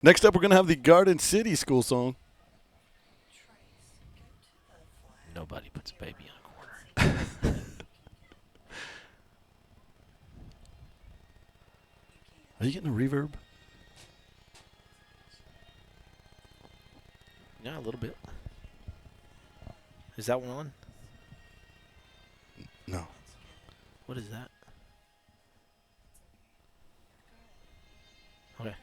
Next up, we're going to have the Garden City school song. Nobody puts a baby in a corner. Are you getting a reverb? Yeah, a little bit. Is that one on? No. What is that? Okay.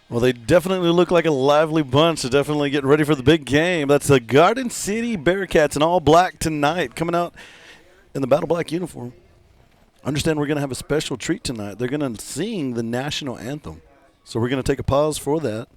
Well, they definitely look like a lively bunch. They're definitely getting ready for the big game. That's the Garden City Bearcats in all black tonight, coming out in the battle black uniform. Understand we're going to have a special treat tonight. They're going to sing the national anthem. So we're going to take a pause for that.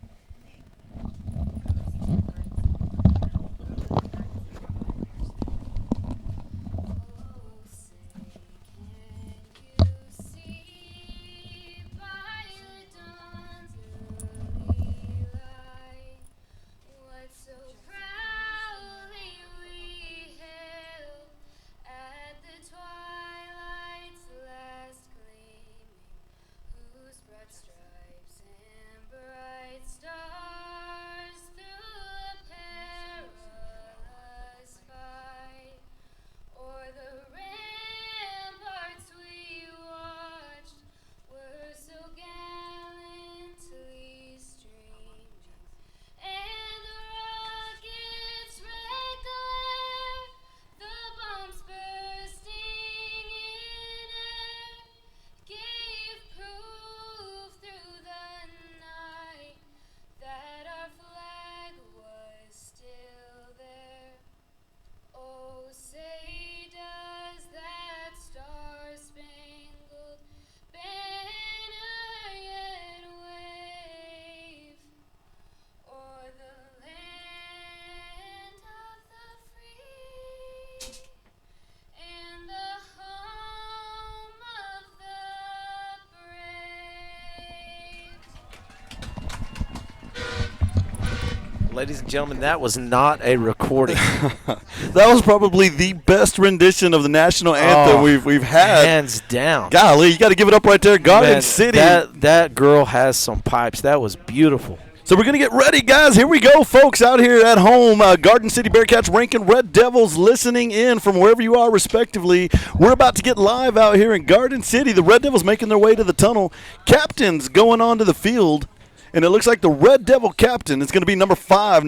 Ladies and gentlemen, that was not a recording. That was probably the best rendition of the national anthem we've had. Hands down. Golly, you got to give it up right there. Garden Man, City. That girl has some pipes. That was beautiful. So we're going to get ready, guys. Here we go, folks, out here at home. Garden City Bearcats, Rankin Red Devils listening in from wherever you are, respectively. We're about to get live out here in Garden City. The Red Devils making their way to the tunnel. Captains going onto the field. And it looks like the Red Devil captain is going to be number 5,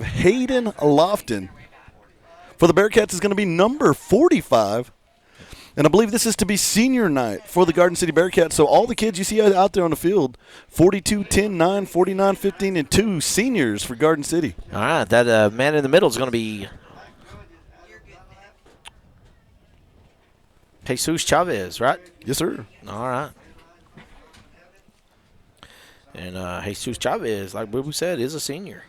Hayden Lofton. For the Bearcats is going to be number 45. And I believe this is to be senior night for the Garden City Bearcats. So all the kids you see out there on the field, 42, 10, 9, 49, 15, and 2 seniors for Garden City. All right, that man in the middle is going to be Jesus Chavez, right? Yes, sir. All right. And Jesus Chavez, like we said, is a senior.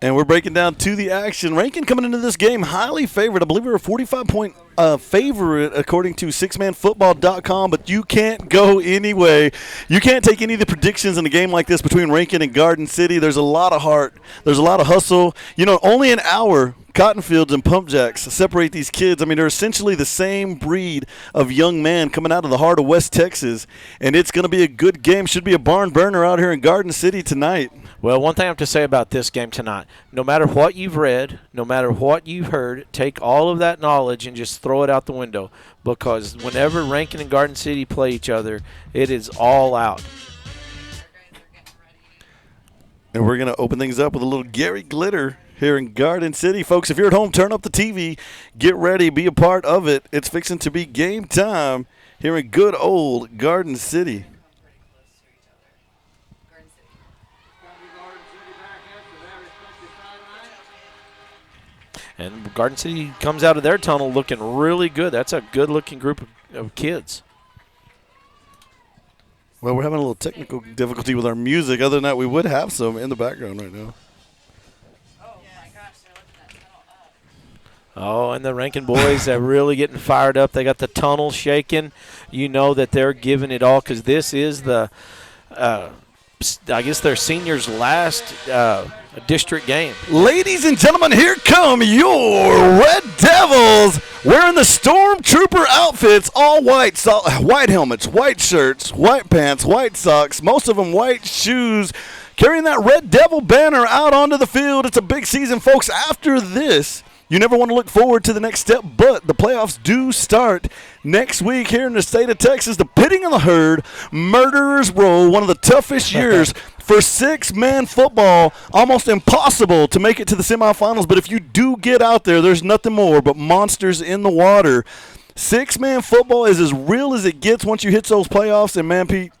And we're breaking down to the action. Rankin coming into this game highly favored. I believe we're a 45-point favorite according to sixmanfootball.com, but you can't go anyway. You can't take any of the predictions in a game like this between Rankin and Garden City. There's a lot of heart. There's a lot of hustle. You know, only an hour Cotton Fields and Pump Jacks separate these kids. I mean, they're essentially the same breed of young man coming out of the heart of West Texas, and it's going to be a good game. Should be a barn burner out here in Garden City tonight. Well, one thing I have to say about this game tonight, no matter what you've read, no matter what you've heard, take all of that knowledge and just throw it out the window, because whenever Rankin and Garden City play each other, it is all out. And we're going to open things up with a little Gary Glitter here in Garden City. Folks, if you're at home, turn up the TV. Get ready. Be a part of it. It's fixing to be game time here in good old Garden City. And Garden City comes out of their tunnel looking really good. That's a good-looking group of kids. Well, we're having a little technical difficulty with our music. Other than that, we would have some in the background right now. Oh, and the Rankin boys are really getting fired up. They got the tunnel shaking. You know that they're giving it all because this is the, I guess, their seniors' last district game. Ladies and gentlemen, here come your Red Devils wearing the Stormtrooper outfits, all white, white helmets, white shirts, white pants, white socks, most of them white shoes, carrying that Red Devil banner out onto the field. It's a big season, folks. After this, you never want to look forward to the next step, but the playoffs do start next week here in the state of Texas. The pitting of the herd, Murderers Row, one of the toughest years for six-man football. Almost impossible to make it to the semifinals, but if you do get out there, there's nothing more but monsters in the water. Six-man football is as real as it gets once you hit those playoffs, and, man, Pete,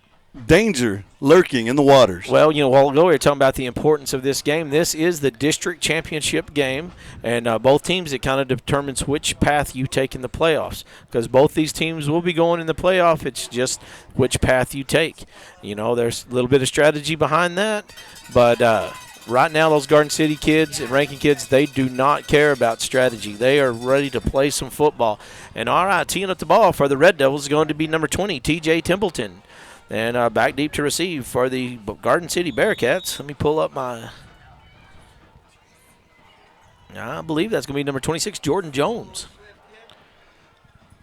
danger lurking in the waters. Well, you know, while ago we were talking about the importance of this game. This is the district championship game, and both teams, it kind of determines which path you take in the playoffs because both these teams will be going in the playoff. It's just which path you take. You know, there's a little bit of strategy behind that, but right now those Garden City kids and Rankin kids, they do not care about strategy. They are ready to play some football. And, all right, teeing up the ball for the Red Devils is going to be number 20, T.J. Templeton. And back deep to receive for the Garden City Bearcats. Let me pull up my – I believe that's going to be number 26, Jordan Jones.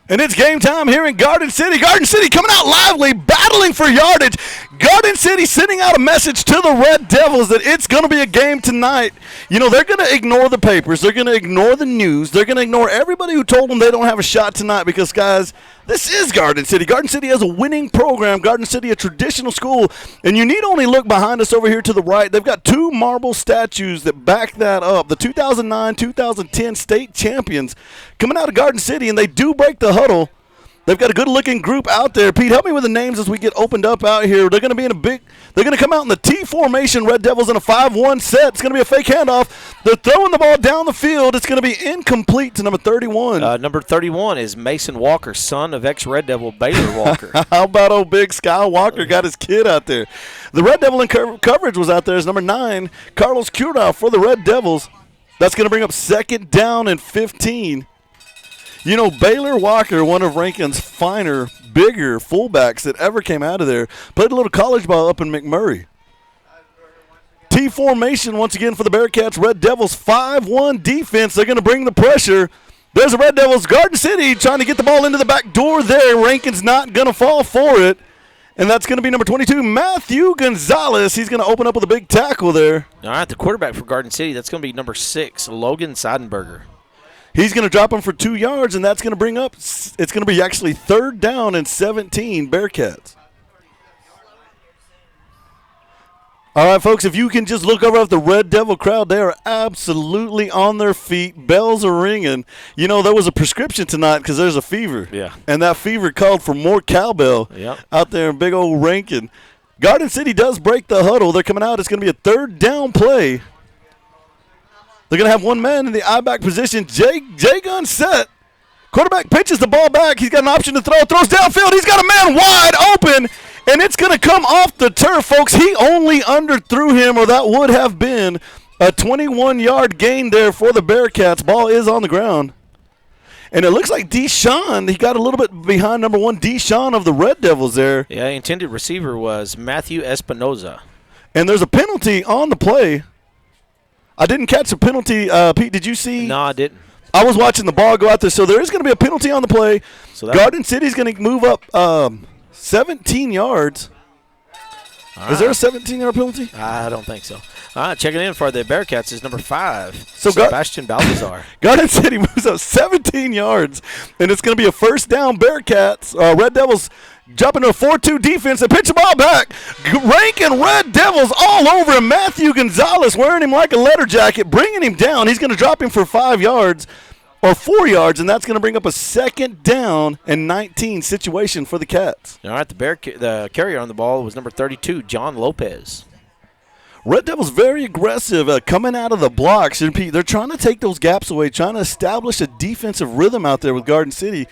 And it's game time here in Garden City. Garden City coming out lively, battling for yardage. Garden City sending out a message to the Red Devils that it's going to be a game tonight. You know, they're going to ignore the papers. They're going to ignore the news. They're going to ignore everybody who told them they don't have a shot tonight because, guys, this is Garden City. Garden City has a winning program. Garden City, a traditional school. And you need only look behind us over here to the right. They've got two marble statues that back that up. The 2009-2010 state champions coming out of Garden City, and they do break the huddle. They've got a good-looking group out there. Pete, help me with the names as we get opened up out here. They're going to be in a big – they're going to come out in the T formation, Red Devils in a 5-1 set. It's going to be a fake handoff. They're throwing the ball down the field. It's going to be incomplete to number 31. Number 31 is Mason Walker, son of ex-Red Devil Baylor Walker. How about old big Sky Walker got his kid out there? The Red Devil in coverage was out there as number 9, Carlos Cura for the Red Devils. That's going to bring up second down and 15. You know, Baylor Walker, one of Rankin's finer, bigger fullbacks that ever came out of there, played a little college ball up in McMurray. T formation once again for the Bearcats. Red Devils 5-1 defense. They're going to bring the pressure. There's the Red Devils. Garden City trying to get the ball into the back door there. Rankin's not going to fall for it. And that's going to be number 22, Matthew Gonzalez. He's going to open up with a big tackle there. All right, the quarterback for Garden City, that's going to be number 6, Logan Seidenberger. He's going to drop him for 2 yards, and that's going to bring up – it's going to be actually third down and 17 Bearcats. All right, folks, if you can just look over at the Red Devil crowd, they are absolutely on their feet. Bells are ringing. You know, there was a prescription tonight because there's a fever. Yeah. And that fever called for more cowbell out there in big old Rankin. Garden City does break the huddle. They're coming out. It's going to be a third down play. They're going to have one man in the I-back position. J-Gun set. Quarterback pitches the ball back. He's got an option to throw. Throws downfield. He's got a man wide open, and it's going to come off the turf, folks. He only underthrew him, or that would have been a 21-yard gain there for the Bearcats. Ball is on the ground. And it looks like Deshaun, he got a little bit behind number 1, Deshaun of the Red Devils there. Yeah, intended receiver was Matthew Espinoza. And there's a penalty on the play. I didn't catch the penalty. Pete, did you see? No, I didn't. I was watching the ball go out there, so there is going to be a penalty on the play. So Garden City's going to move up 17 yards. Is there a 17-yard penalty? I don't think so. All right, checking in for the Bearcats is number 5, so Sebastian Balthazar. Garden City moves up 17 yards, and it's going to be a first down Bearcats. Red Devils jumping to a 4-2 defense. They pitch the ball back. Rankin Red Devils all over him. Matthew Gonzalez wearing him like a letter jacket, bringing him down. He's going to drop him for 5 yards or 4 yards, and that's going to bring up a second down and 19 situation for the Cats. All right, the carrier on the ball was number 32, John Lopez. Red Devils very aggressive coming out of the blocks. And Pete, they're trying to take those gaps away, trying to establish a defensive rhythm out there with Garden City.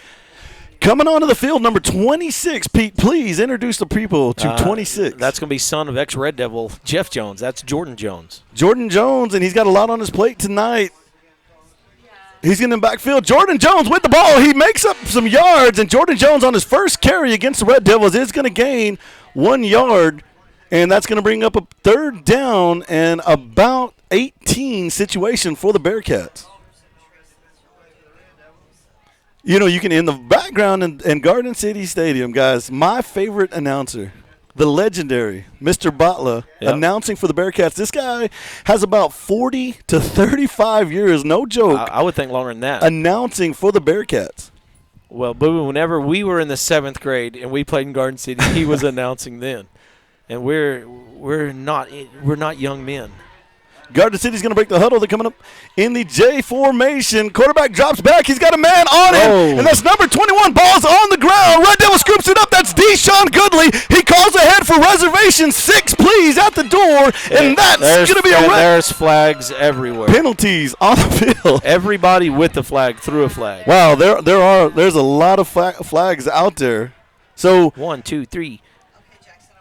Coming onto the field, number 26. Pete, please introduce the people to 26. That's going to be son of ex-Red Devil Jeff Jones. That's Jordan Jones. Jordan Jones, and he's got a lot on his plate tonight. He's in the backfield. Jordan Jones with the ball. He makes up some yards, and Jordan Jones on his first carry against the Red Devils is going to gain 1 yard, and that's going to bring up a third down and about 18 situation for the Bearcats. You know, you can, in the background in Garden City Stadium, guys, my favorite announcer, the legendary Mr. Botla, announcing for the Bearcats. This guy has about 40 to 35 years, no joke. I would think longer than that. Announcing for the Bearcats. Well, Boo, whenever we were in the 7th grade and we played in Garden City, he was announcing then. And we're not young men. Garden City's going to break the huddle. They're coming up in the J formation. Quarterback drops back. He's got a man on him. And that's number 21. Ball's on the ground. Red Devil scoops it up. That's Deshaun Goodley. He calls ahead for reservation 6, please, at the door. And that's going to be a red. There's flags everywhere. Penalties on the field. Everybody with the flag threw a flag. Wow, there's a lot of flags out there. So 1, 2, 3.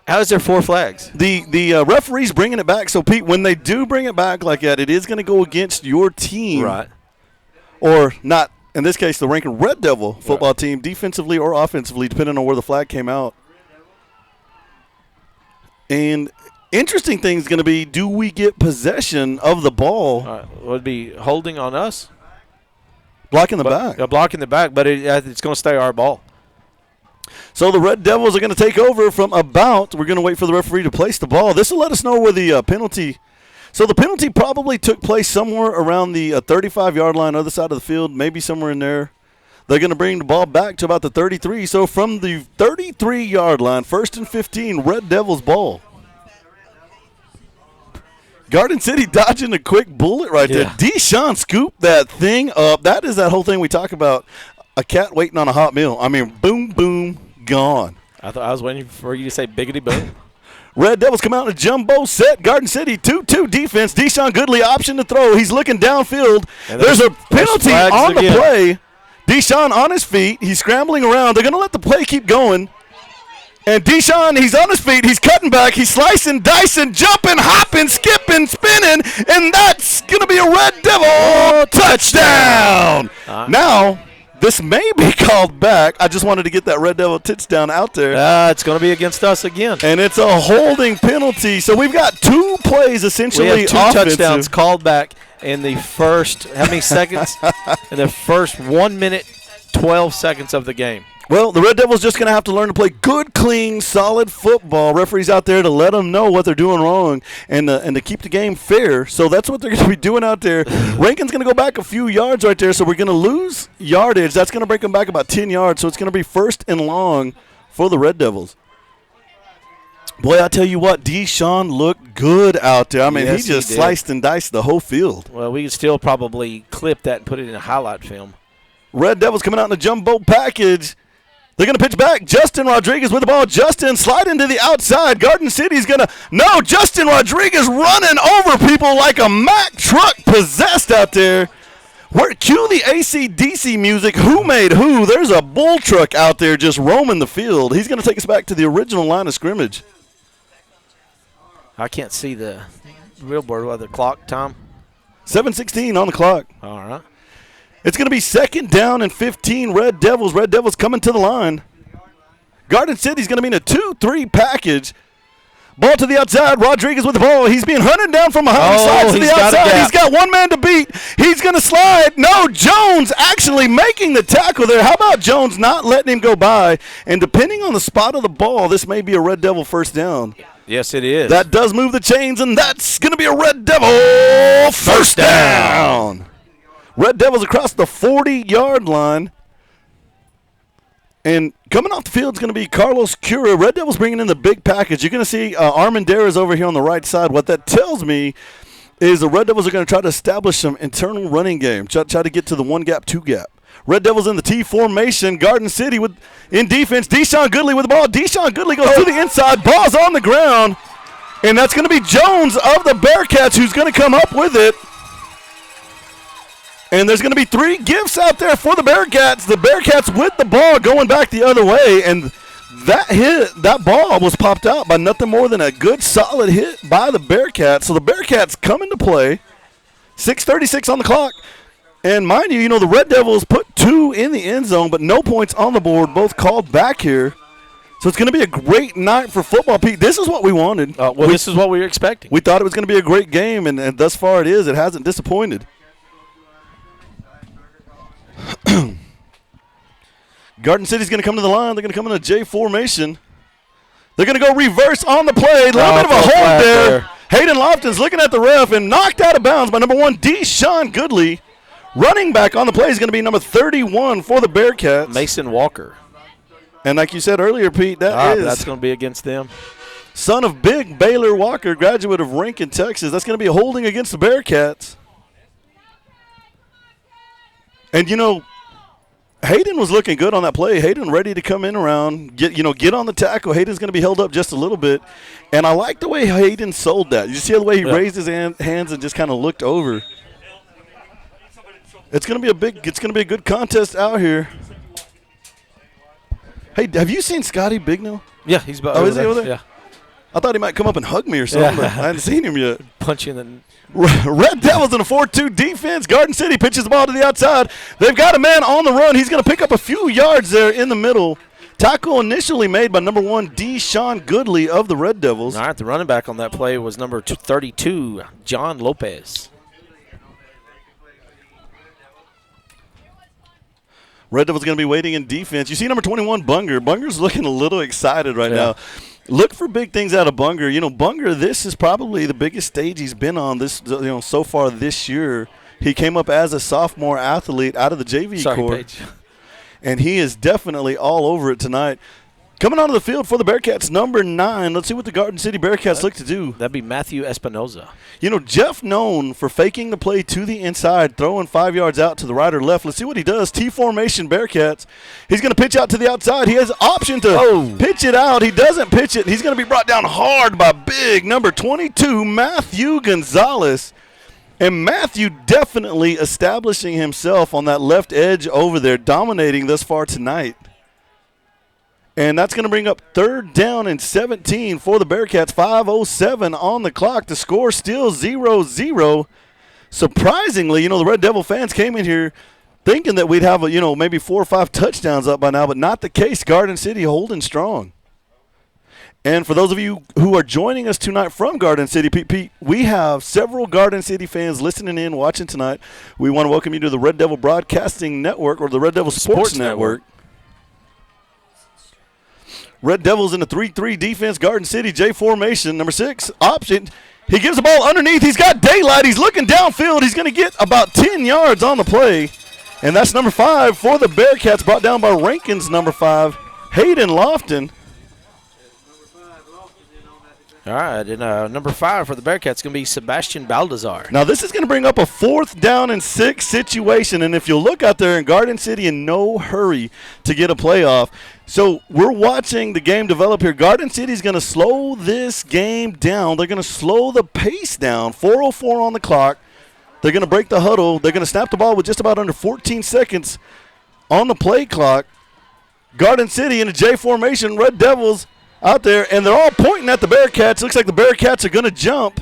How is there 4 flags? The referee's bringing it back. So, Pete, when they do bring it back like that, it is going to go against your team. Right. Or not, in this case, the Rankin Red Devil football team, defensively or offensively, depending on where the flag came out. And interesting thing is going to be, do we get possession of the ball? Would be holding on us. Blocking the back. Blocking the back, but it's going to stay our ball. So the Red Devils are going to take over from about. We're going to wait for the referee to place the ball. This will let us know where the penalty. So the penalty probably took place somewhere around the 35-yard line, other side of the field, maybe somewhere in there. They're going to bring the ball back to about the 33. So from the 33-yard line, 1st and 15, Red Devils ball. Garden City dodging a quick bullet right there. Deshaun scooped that thing up. That is that whole thing we talk about. A cat waiting on a hot meal. I mean, boom, boom, gone. I thought I was waiting for you to say biggity boom. Red Devils come out in a jumbo set. Garden City 2-2 defense. Deshaun Goodley option to throw. He's looking downfield. There's a penalty on the play. Deshaun on his feet. He's scrambling around. They're going to let the play keep going. And Deshaun, he's on his feet. He's cutting back. He's slicing, dicing, jumping, hopping, skipping, spinning. And that's going to be a Red Devil touchdown. Now, this may be called back. I just wanted to get that Red Devil touchdown out there. It's going to be against us again. And it's a holding penalty. So we've got 2 plays essentially we have 2 offensive. Touchdowns called back in the first, how many seconds? In the first 1 minute, 12 seconds of the game. Well, the Red Devils just going to have to learn to play good, clean, solid football. Referees out there to let them know what they're doing wrong and to keep the game fair. So that's what they're going to be doing out there. Rankin's going to go back a few yards right there, so we're going to lose yardage. That's going to break them back about 10 yards, so it's going to be 1st and long for the Red Devils. Boy, I tell you what, Deshaun looked good out there. I mean, he just sliced and diced the whole field. Well, we could still probably clip that and put it in a highlight film. Red Devils coming out in a jumbo package. They're going to pitch back. Justin Rodriguez with the ball. Justin sliding to the outside. Garden City's going to – no, Justin Rodriguez running over people like a Mack truck possessed out there. Cue the AC/DC music. Who made who? There's a bull truck out there just roaming the field. He's going to take us back to the original line of scrimmage. I can't see the real board. What, the clock, Tom? 7:16 on the clock. All right. It's going to be 2nd down and 15, Red Devils. Red Devils coming to the line. Garden City's going to be in a 2-3 package. Ball to the outside. Rodriguez with the ball. He's being hunted down from behind. Slides to the outside. He's got one man to beat. He's going to slide. No, Jones actually making the tackle there. How about Jones not letting him go by? And depending on the spot of the ball, this may be a Red Devil 1st down. Yes, it is. That does move the chains, and that's going to be a Red Devil 1st down. Red Devils across the 40-yard line. And coming off the field is going to be Carlos Cura. Red Devils bringing in the big package. You're going to see Armendariz over here on the right side. What that tells me is the Red Devils are going to try to establish some internal running game, try to get to the 1-gap, 2-gap. Red Devils in the T formation. Garden City in defense. Deshaun Goodley with the ball. Deshaun Goodley goes to the inside. Ball's on the ground. And that's going to be Jones of the Bearcats who's going to come up with it. And there's going to be 3 gifts out there for the Bearcats. The Bearcats with the ball going back the other way. And that ball was popped out by nothing more than a good, solid hit by the Bearcats. So the Bearcats come into play. 6:36 on the clock. And mind you, the Red Devils put 2 in the end zone, but no points on the board, both called back here. So it's going to be a great night for football, Pete. This is what we wanted. This is what we were expecting. We thought it was going to be a great game, and thus far it is. It hasn't disappointed. Garden City's going to come to the line. They're going to come in a J formation. They're going to go reverse on the play. A little bit of a hold there. Hayden Lofton's looking at the ref and knocked out of bounds by number 1, Deshaun Goodley. Running back on the play is going to be number 31 for the Bearcats. Mason Walker. And like you said earlier, Pete, that's going to be against them. Son of Big Baylor Walker, graduate of Rankin, Texas. That's going to be a holding against the Bearcats. And, Hayden was looking good on that play. Hayden ready to come in around, get on the tackle. Hayden's going to be held up just a little bit. And I like the way Hayden sold that. You see the way he raised his hands and just kind of looked over. It's going to be a good contest out here. Hey, have you seen Scotty Bignell? Yeah, he's about. Oh, is he over there? Yeah. I thought he might come up and hug me or something, but I hadn't seen him yet. Punch you in Red Devils in a 4-2 defense. Garden City pitches the ball to the outside. They've got a man on the run. He's going to pick up a few yards there in the middle. Tackle initially made by number 1, Deshaun Goodley of the Red Devils. All right, the running back on that play was number 32, John Lopez. Red Devils going to be waiting in defense. You see number 21, Bunger. Bunger's looking a little excited right now. Look for big things out of Bunger. Bunger, this is probably the biggest stage he's been on this, so far this year. He came up as a sophomore athlete out of the JV corps. And he is definitely all over it tonight. Coming onto the field for the Bearcats, number 9. Let's see what the Garden City Bearcats look to do. That'd be Matthew Espinoza. Jeff known for faking the play to the inside, throwing 5 yards out to the right or left. Let's see what he does. T formation Bearcats. He's going to pitch out to the outside. He has an option to pitch it out. He doesn't pitch it. He's going to be brought down hard by big number 22, Matthew Gonzalez. And Matthew definitely establishing himself on that left edge over there, dominating thus far tonight. And that's going to bring up 3rd down and 17 for the Bearcats. 5:07 on the clock. The score still 0-0. Surprisingly, the Red Devil fans came in here thinking that we'd have, maybe 4 or 5 touchdowns up by now, but not the case. Garden City holding strong. And for those of you who are joining us tonight from Garden City, Pete, we have several Garden City fans listening in, watching tonight. We want to welcome you to the Red Devil Broadcasting Network, or the Red Devil Sports Network. Red Devils in a 3-3 defense. Garden City J formation. Number 6 option. He gives the ball underneath. He's got daylight. He's looking downfield. He's going to get about 10 yards on the play. And that's number 5 for the Bearcats, brought down by Rankin's number 5, Hayden Lofton. All right, and number 5 for the Bearcats is going to be Sebastian Baldassar. Now, this is going to bring up a 4th down and 6 situation, and if you'll look out there in Garden City in no hurry to get a playoff. So we're watching the game develop here. Garden City is going to slow this game down. They're going to slow the pace down. 4:04 on the clock. They're going to break the huddle. They're going to snap the ball with just about under 14 seconds on the play clock. Garden City in a J formation. Red Devils out there, and they're all pointing at the Bearcats. Looks like the Bearcats are going to jump,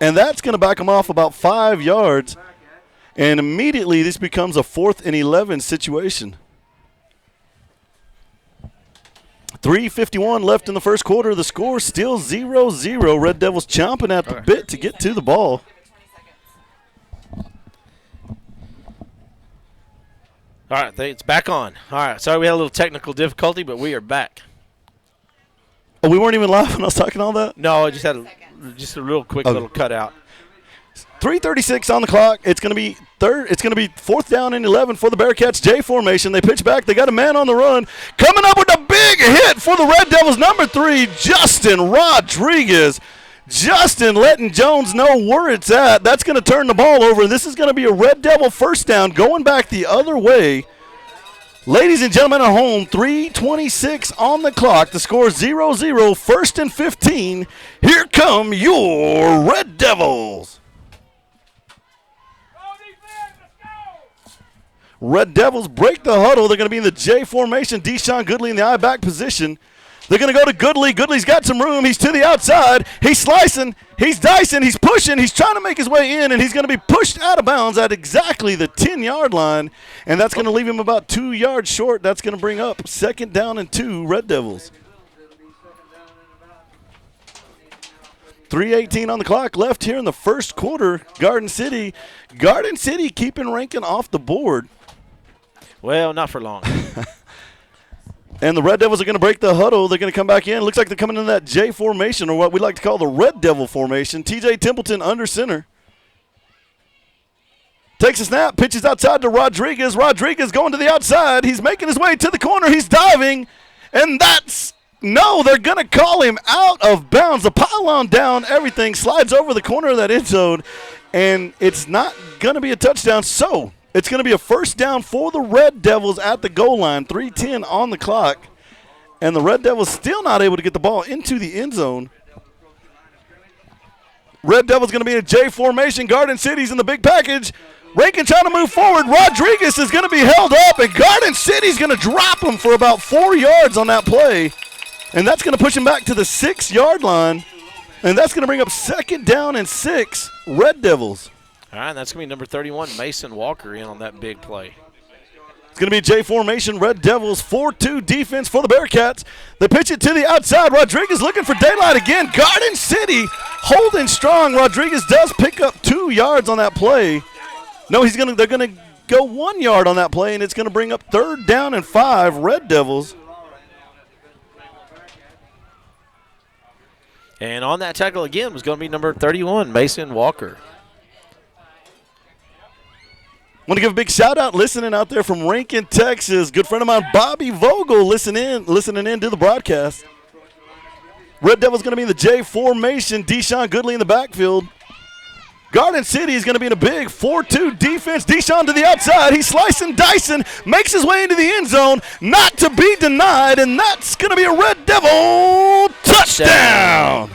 and that's going to back them off about 5 yards. And immediately this becomes a 4th and 11 situation. 3:51 left in the first quarter. The score still 0-0. Red Devils chomping at the bit to get to the ball. All right, it's back on. All right, sorry we had a little technical difficulty, but we are back. Oh, we weren't even live when I was talking all that? No, I just had a real quick little cutout. 3:36 on the clock. It's going to be 4th down and 11 for the Bearcats. J formation. They pitch back. They got a man on the run. Coming up with a big hit for the Red Devils. Number 3, Justin Rodriguez. Justin letting Jones know where it's at. That's going to turn the ball over. This is going to be a Red Devil 1st down going back the other way. Ladies and gentlemen at home, 3:26 on the clock. The score 0-0, 1st and 15. Here come your Red Devils. Red Devils break the huddle. They're going to be in the J formation. Deshaun Goodley in the I-back position. They're going to go to Goodley. Goodley's got some room. He's to the outside. He's slicing. He's dicing. He's pushing. He's trying to make his way in, and he's going to be pushed out of bounds at exactly the 10-yard line, and that's going to leave him about 2 yards short. That's going to bring up 2nd down and 2, Red Devils. 3:18 on the clock left here in the first quarter. Garden City keeping Rankin off the board. Well, not for long. And the Red Devils are going to break the huddle. They're going to come back in. Looks like they're coming in that J formation, or what we like to call the Red Devil formation. TJ Templeton under center. Takes a snap, pitches outside to Rodriguez. Rodriguez going to the outside. He's making his way to the corner. He's diving. And they're going to call him out of bounds. The pylon down, everything slides over the corner of that end zone. And it's not going to be a touchdown. So it's going to be a 1st down for the Red Devils at the goal line. 3:10 on the clock. And the Red Devils still not able to get the ball into the end zone. Red Devils going to be in a J formation. Garden City's in the big package. Rankin trying to move forward. Rodriguez is going to be held up, and Garden City's going to drop him for about 4 yards on that play. And that's going to push him back to the 6-yard line. And that's going to bring up 2nd down and 6, Red Devils. All right, that's going to be number 31, Mason Walker, in on that big play. It's going to be a J formation. Red Devils 4-2 defense for the Bearcats. They pitch it to the outside. Rodriguez looking for daylight again. Garden City holding strong. Rodriguez does pick up 2 yards on that play. No, they're going to go 1 yard on that play, and it's going to bring up 3rd down and 5, Red Devils. And on that tackle again was going to be number 31, Mason Walker. Want to give a big shout-out listening out there from Rankin, Texas. Good friend of mine, Bobby Vogel, listening in to the broadcast. Red Devils going to be in the J formation. Deshaun Goodley in the backfield. Garden City is going to be in a big 4-2 defense. Deshaun to the outside. He's slicing, dicing, makes his way into the end zone. Not to be denied, and that's going to be a Red Devil touchdown.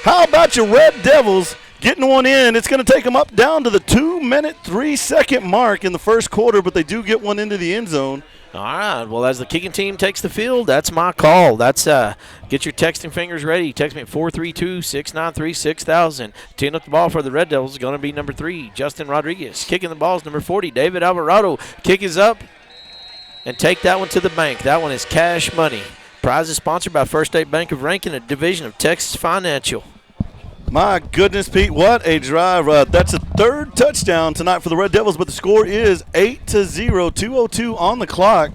How about your Red Devils getting one in? It's going to take them up down to the 2-minute, 3-second mark in the first quarter, but they do get one into the end zone. All right. Well, as the kicking team takes the field, that's my call. That's get your texting fingers ready. Text me at 432-693-6000. Teeing up the ball for the Red Devils is going to be number 3, Justin Rodriguez. Kicking the ball is number 40, David Alvarado. Kick is up, and take that one to the bank. That one is cash money. Prize is sponsored by First State Bank of Rankin, a division of Texas Financial. My goodness, Pete, what a drive. That's a 3rd touchdown tonight for the Red Devils, but the score is 8-0, 2:02 on the clock.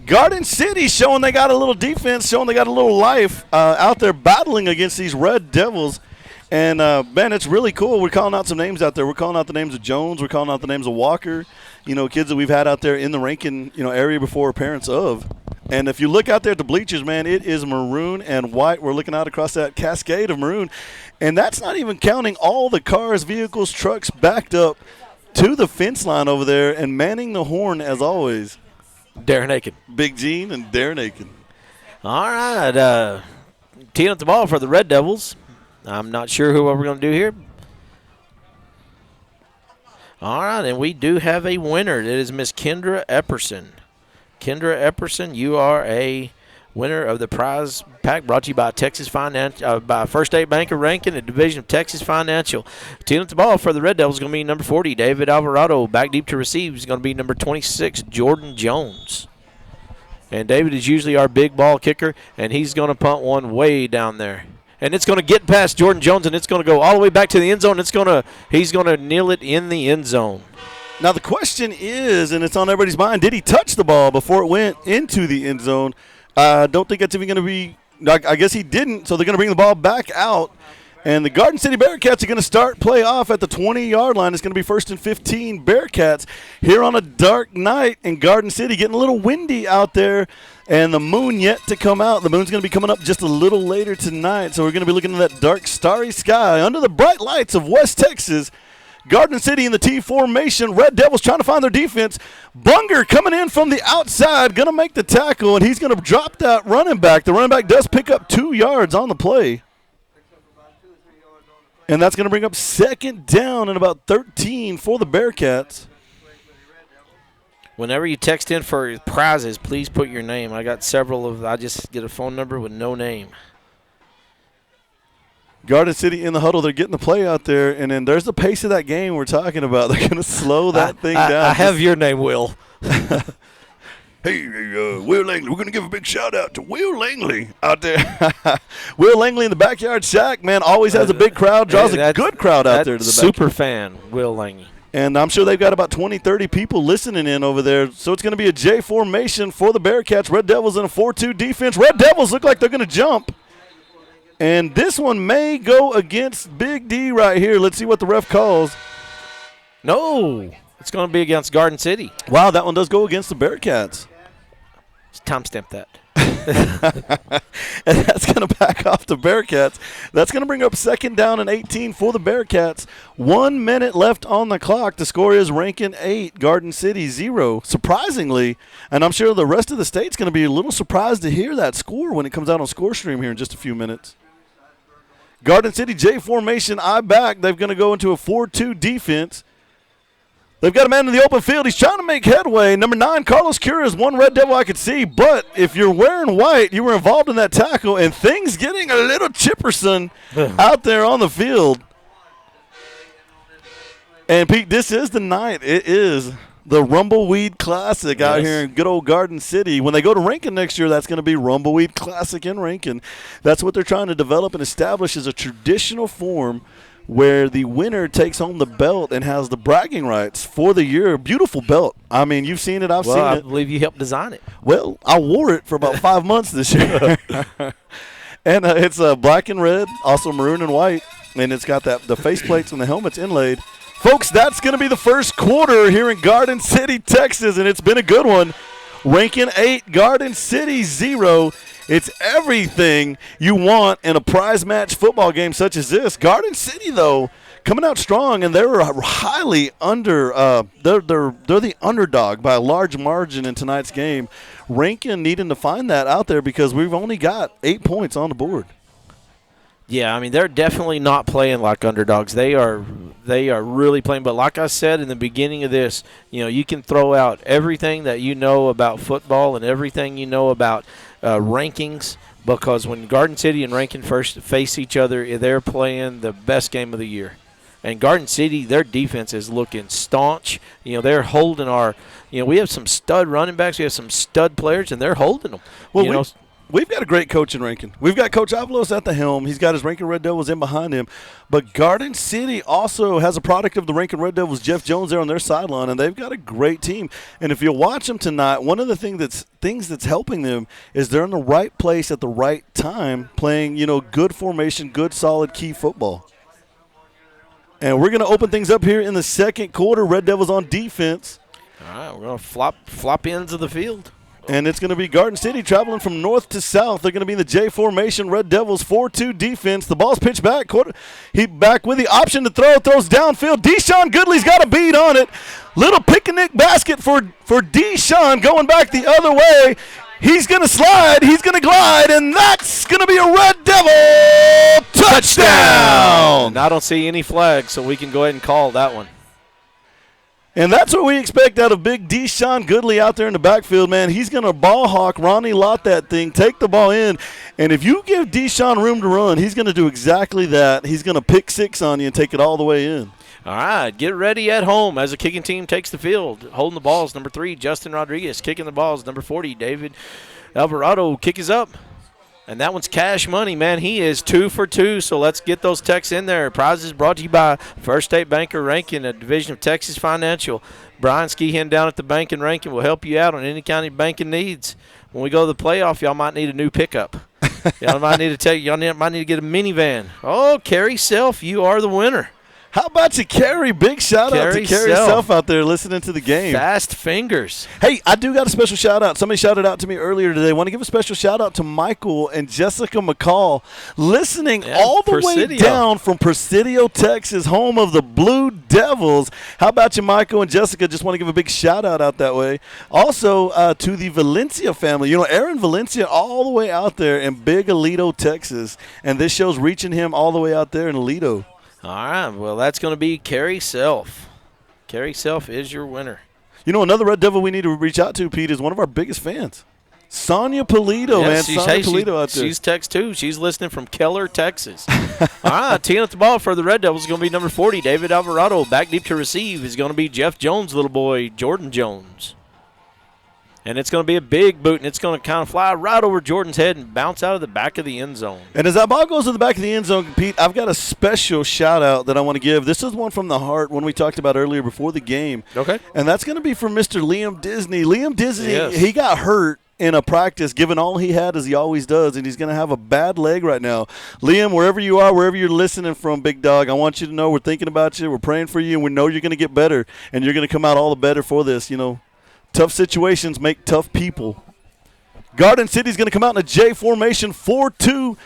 Garden City showing they got a little defense, showing they got a little life out there battling against these Red Devils. And, man, it's really cool. We're calling out some names out there. We're calling out the names of Jones. We're calling out the names of Walker, kids that we've had out there in the Rankin, area before, parents of. And if you look out there at the bleachers, man, it is maroon and white. We're looking out across that cascade of maroon. And that's not even counting all the cars, vehicles, trucks backed up to the fence line over there and manning the horn as always. Darren Aiken. Big Gene and Darren Aiken. All right. Teeing up the ball for the Red Devils. I'm not sure what we're going to do here. All right, and we do have a winner. It is Miss Kendra Epperson. Kendra Epperson, you are a winner of the prize pack brought to you by by First State Bank of Rankin, a division of Texas Financial. Teeing up the ball for the Red Devils is going to be number 40, David Alvarado. Back deep to receive is going to be number 26, Jordan Jones. And David is usually our big ball kicker, and he's going to punt one way down there. And it's going to get past Jordan Jones, and it's going to go all the way back to the end zone. He's going to kneel it in the end zone. Now the question is, and it's on everybody's mind, did he touch the ball before it went into the end zone? I don't think that's even going to be – I guess he didn't, so they're going to bring the ball back out. And the Garden City Bearcats are going to start play off at the 20-yard line. It's going to be 1st and 15 Bearcats here on a dark night in Garden City, getting a little windy out there. And the moon yet to come out. The moon's going to be coming up just a little later tonight. So we're going to be looking at that dark, starry sky under the bright lights of West Texas. Garden City in the T formation. Red Devils trying to find their defense. Bunger coming in from the outside, going to make the tackle, and he's going to drop that running back. The running back does pick up 2 yards on the play. And that's going to bring up 2nd down and about 13 for the Bearcats. Whenever you text in for prizes, please put your name. I got I just get a phone number with no name. Garden City in the huddle. They're getting the play out there, and then there's the pace of that game we're talking about. They're going to slow that thing down. I have your name, Will. Hey, Will Langley. We're going to give a big shout-out to Will Langley out there. Will Langley in the backyard shack, man, always has a big crowd, draws a good crowd out there to the backyard. Super fan, Will Langley. And I'm sure they've got about 20, 30 people listening in over there. So it's going to be a J formation for the Bearcats. Red Devils in a 4-2 defense. Red Devils look like they're going to jump. And this one may go against Big D right here. Let's see what the ref calls. No, it's going to be against Garden City. Wow, that one does go against the Bearcats. Let's timestamp that. And that's going to back off the Bearcats. That's going to bring up 2nd down and 18 for the Bearcats. 1 minute left on the clock. The score is Rankin 8, Garden City 0. Surprisingly, and I'm sure the rest of the state's going to be a little surprised to hear that score when it comes out on ScoreStream here in just a few minutes. Garden City J formation, I back. They're going to go into a 4-2 defense. They've got a man in the open field. He's trying to make headway. Number 9, Carlos Cura, is one Red Devil I could see. But if you're wearing white, you were involved in that tackle, and things getting a little chipperson out there on the field. And, Pete, this is the night. It is the Rumbleweed Classic out here in good old Garden City. When they go to Rankin next year, that's going to be Rumbleweed Classic in Rankin. That's what they're trying to develop and establish as a traditional form where the winner takes home the belt and has the bragging rights for the year. Beautiful belt. I mean, you've seen it. I've seen it. I believe you helped design it. Well, I wore it for about 5 months this year. And it's black and red, also maroon and white, and it's got the faceplates and the helmets inlaid. Folks, that's going to be the first quarter here in Garden City, Texas, and it's been a good one. Rankin 8, Garden City 0. It's everything you want in a prize match football game such as this. Garden City, though, coming out strong, and they're highly they're the underdog by a large margin in tonight's game. Rankin needing to find that out there because we've only got 8 points on the board. Yeah, I mean, they're definitely not playing like underdogs. They are really playing. But like I said in the beginning of this, you can throw out everything that you know about football and everything you know about rankings, because when Garden City and Rankin first face each other, they're playing the best game of the year. And Garden City, their defense is looking staunch. They're holding we have some stud running backs, we have some stud players, and they're holding them. Well, we've got a great coach in Rankin. We've got Coach Avalos at the helm. He's got his Rankin Red Devils in behind him. But Garden City also has a product of the Rankin Red Devils, Jeff Jones, there on their sideline, and they've got a great team. And if you watch them tonight, one of the things that's helping them is they're in the right place at the right time playing, good formation, good, solid, key football. And we're going to open things up here in the second quarter. Red Devils on defense. All right, we're going to flop ends of the field. And it's going to be Garden City traveling from north to south. They're going to be in the J formation. Red Devils 4-2 defense. The ball's pitched back. He back with the option to throw. Throws downfield. Deshaun Goodley's got a beat on it. Little picnic basket for Deshaun going back the other way. He's going to slide. He's going to glide. And that's going to be a Red Devil touchdown. And I don't see any flags, so we can go ahead and call that one. And that's what we expect out of big Deshaun Goodley out there in the backfield, man. He's going to ball hawk Ronnie Lott that thing, take the ball in. And if you give Deshaun room to run, he's going to do exactly that. He's going to pick six on you and take it all the way in. All right, get ready at home as the kicking team takes the field. Holding the balls, number 3, Justin Rodriguez. Kicking the balls, number 40, David Alvarado. Kick is up. And that one's cash money, man. He is 2 for 2, so let's get those texts in there. Prizes brought to you by First State Banker Rankin, a division of Texas Financial. Brian Skeehan down at the bank in Rankin will help you out on any kind of banking needs. When we go to the playoff, y'all might need a new pickup. Y'all might need to get a minivan. Oh, Kerry Self, you are the winner. How about you, Kerry? Big shout-out to Kerry Self out there listening to the game. Fast fingers. Hey, I do got a special shout-out. Somebody shouted out to me earlier today. I want to give a special shout-out to Michael and Jessica McCall listening all the way down from Presidio, Texas, home of the Blue Devils. How about you, Michael and Jessica? Just want to give a big shout-out out that way. Also, to the Valencia family. Aaron Valencia all the way out there in Big Alito, Texas. And this show's reaching him all the way out there in Alito. All right, well, that's going to be Kerry Self. Kerry Self is your winner. You know, another Red Devil we need to reach out to, Pete, is one of our biggest fans. Sonia Polito, man. Sonia Polito out there. She's text too. She's listening from Keller, Texas. All right, teeing up the ball for the Red Devils is going to be number 40, David Alvarado. Back deep to receive is going to be Jeff Jones' little boy, Jordan Jones. And it's going to be a big boot, and it's going to kind of fly right over Jordan's head and bounce out of the back of the end zone. And as that ball goes to the back of the end zone, Pete, I've got a special shout-out that I want to give. This is one from the heart, one we talked about earlier before the game. Okay. And that's going to be from Mr. Liam Disney. Liam Disney, yes. He got hurt in a practice, given all he had as he always does, and he's going to have a bad leg right now. Liam, wherever you are, wherever you're listening from, big dog, I want you to know we're thinking about you, we're praying for you, and we know you're going to get better, and you're going to come out all the better for this. You know, tough situations make tough people. Garden City's going to come out in a J formation, 4-2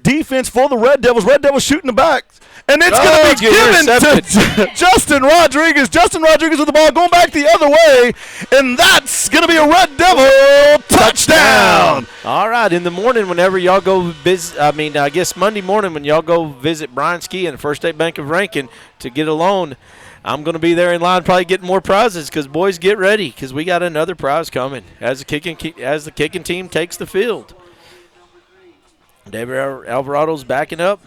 defense for the Red Devils. Red Devils shooting the back. And it's going to be given to Justin Rodriguez. Justin Rodriguez with the ball going back the other way. And that's going to be a Red Devil touchdown. All right. In the morning, whenever y'all go visit, I guess Monday morning when y'all go visit Brian Ski and First State Bank of Rankin to get a loan, I'm going to be there in line probably getting more prizes because, boys, get ready because we got another prize coming as the kicking team takes the field. David Alvarado's backing up.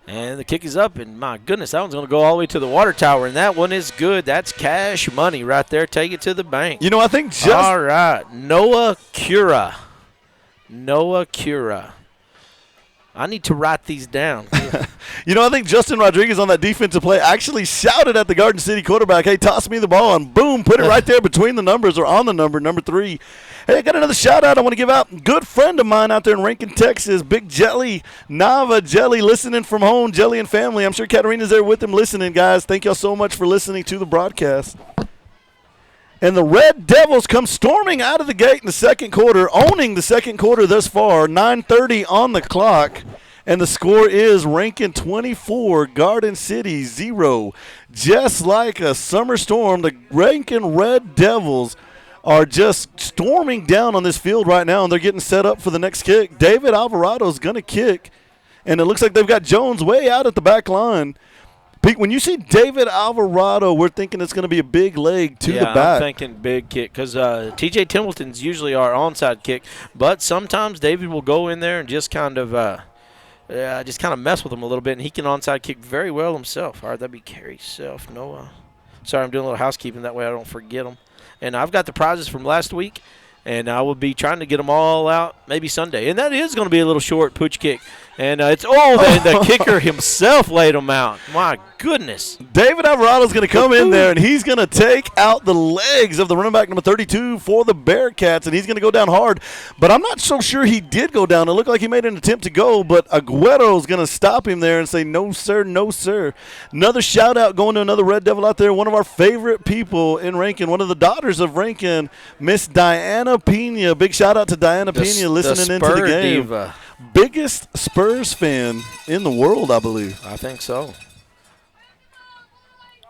And the kick is up, and my goodness, that one's going to go all the way to the water tower, and that one is good. That's cash money right there. Take it to the bank. You know, I think all right, Noah Cura. I need to write these down. You know, I think Justin Rodriguez on that defensive play actually shouted at the Garden City quarterback, hey, toss me the ball, and boom, put it right there between the numbers or on the number 3. Hey, I got another shout-out I want to give out. Good friend of mine out there in Rankin, Texas, Big Jelly, Nava Jelly, listening from home, Jelly and family. I'm sure Katarina's there with him listening, guys. Thank y'all so much for listening to the broadcast. And the Red Devils come storming out of the gate in the second quarter, owning the second quarter thus far, 9:30 on the clock. And the score is Rankin 24, Garden City 0. Just like a summer storm, the Rankin Red Devils are just storming down on this field right now, and they're getting set up for the next kick. David Alvarado is going to kick, and it looks like they've got Jones way out at the back line. Pete, when you see David Alvarado, we're thinking it's going to be a big leg to the back. Yeah, I'm thinking big kick because T.J. Templeton's usually our onside kick, but sometimes David will go in there and just kind of mess with him a little bit, and he can onside kick very well himself. All right, that'd be Carey Self, Noah. Sorry, I'm doing a little housekeeping. That way I don't forget them. And I've got the prizes from last week, and I will be trying to get them all out maybe Sunday. And that is going to be a little short pooch kick. And the kicker himself laid them out. My goodness. David Alvarado's going to come in there, and he's going to take out the legs of the running back number 32 for the Bearcats, and he's going to go down hard. But I'm not so sure he did go down. It looked like he made an attempt to go, but Aguero's going to stop him there and say, no, sir, no, sir. Another shout-out going to another Red Devil out there, one of our favorite people in Rankin, one of the daughters of Rankin, Miss Diana Pena. Big shout-out to Diana Pena listening into the game. Diva. Biggest Spurs fan in the world, I believe. I think so.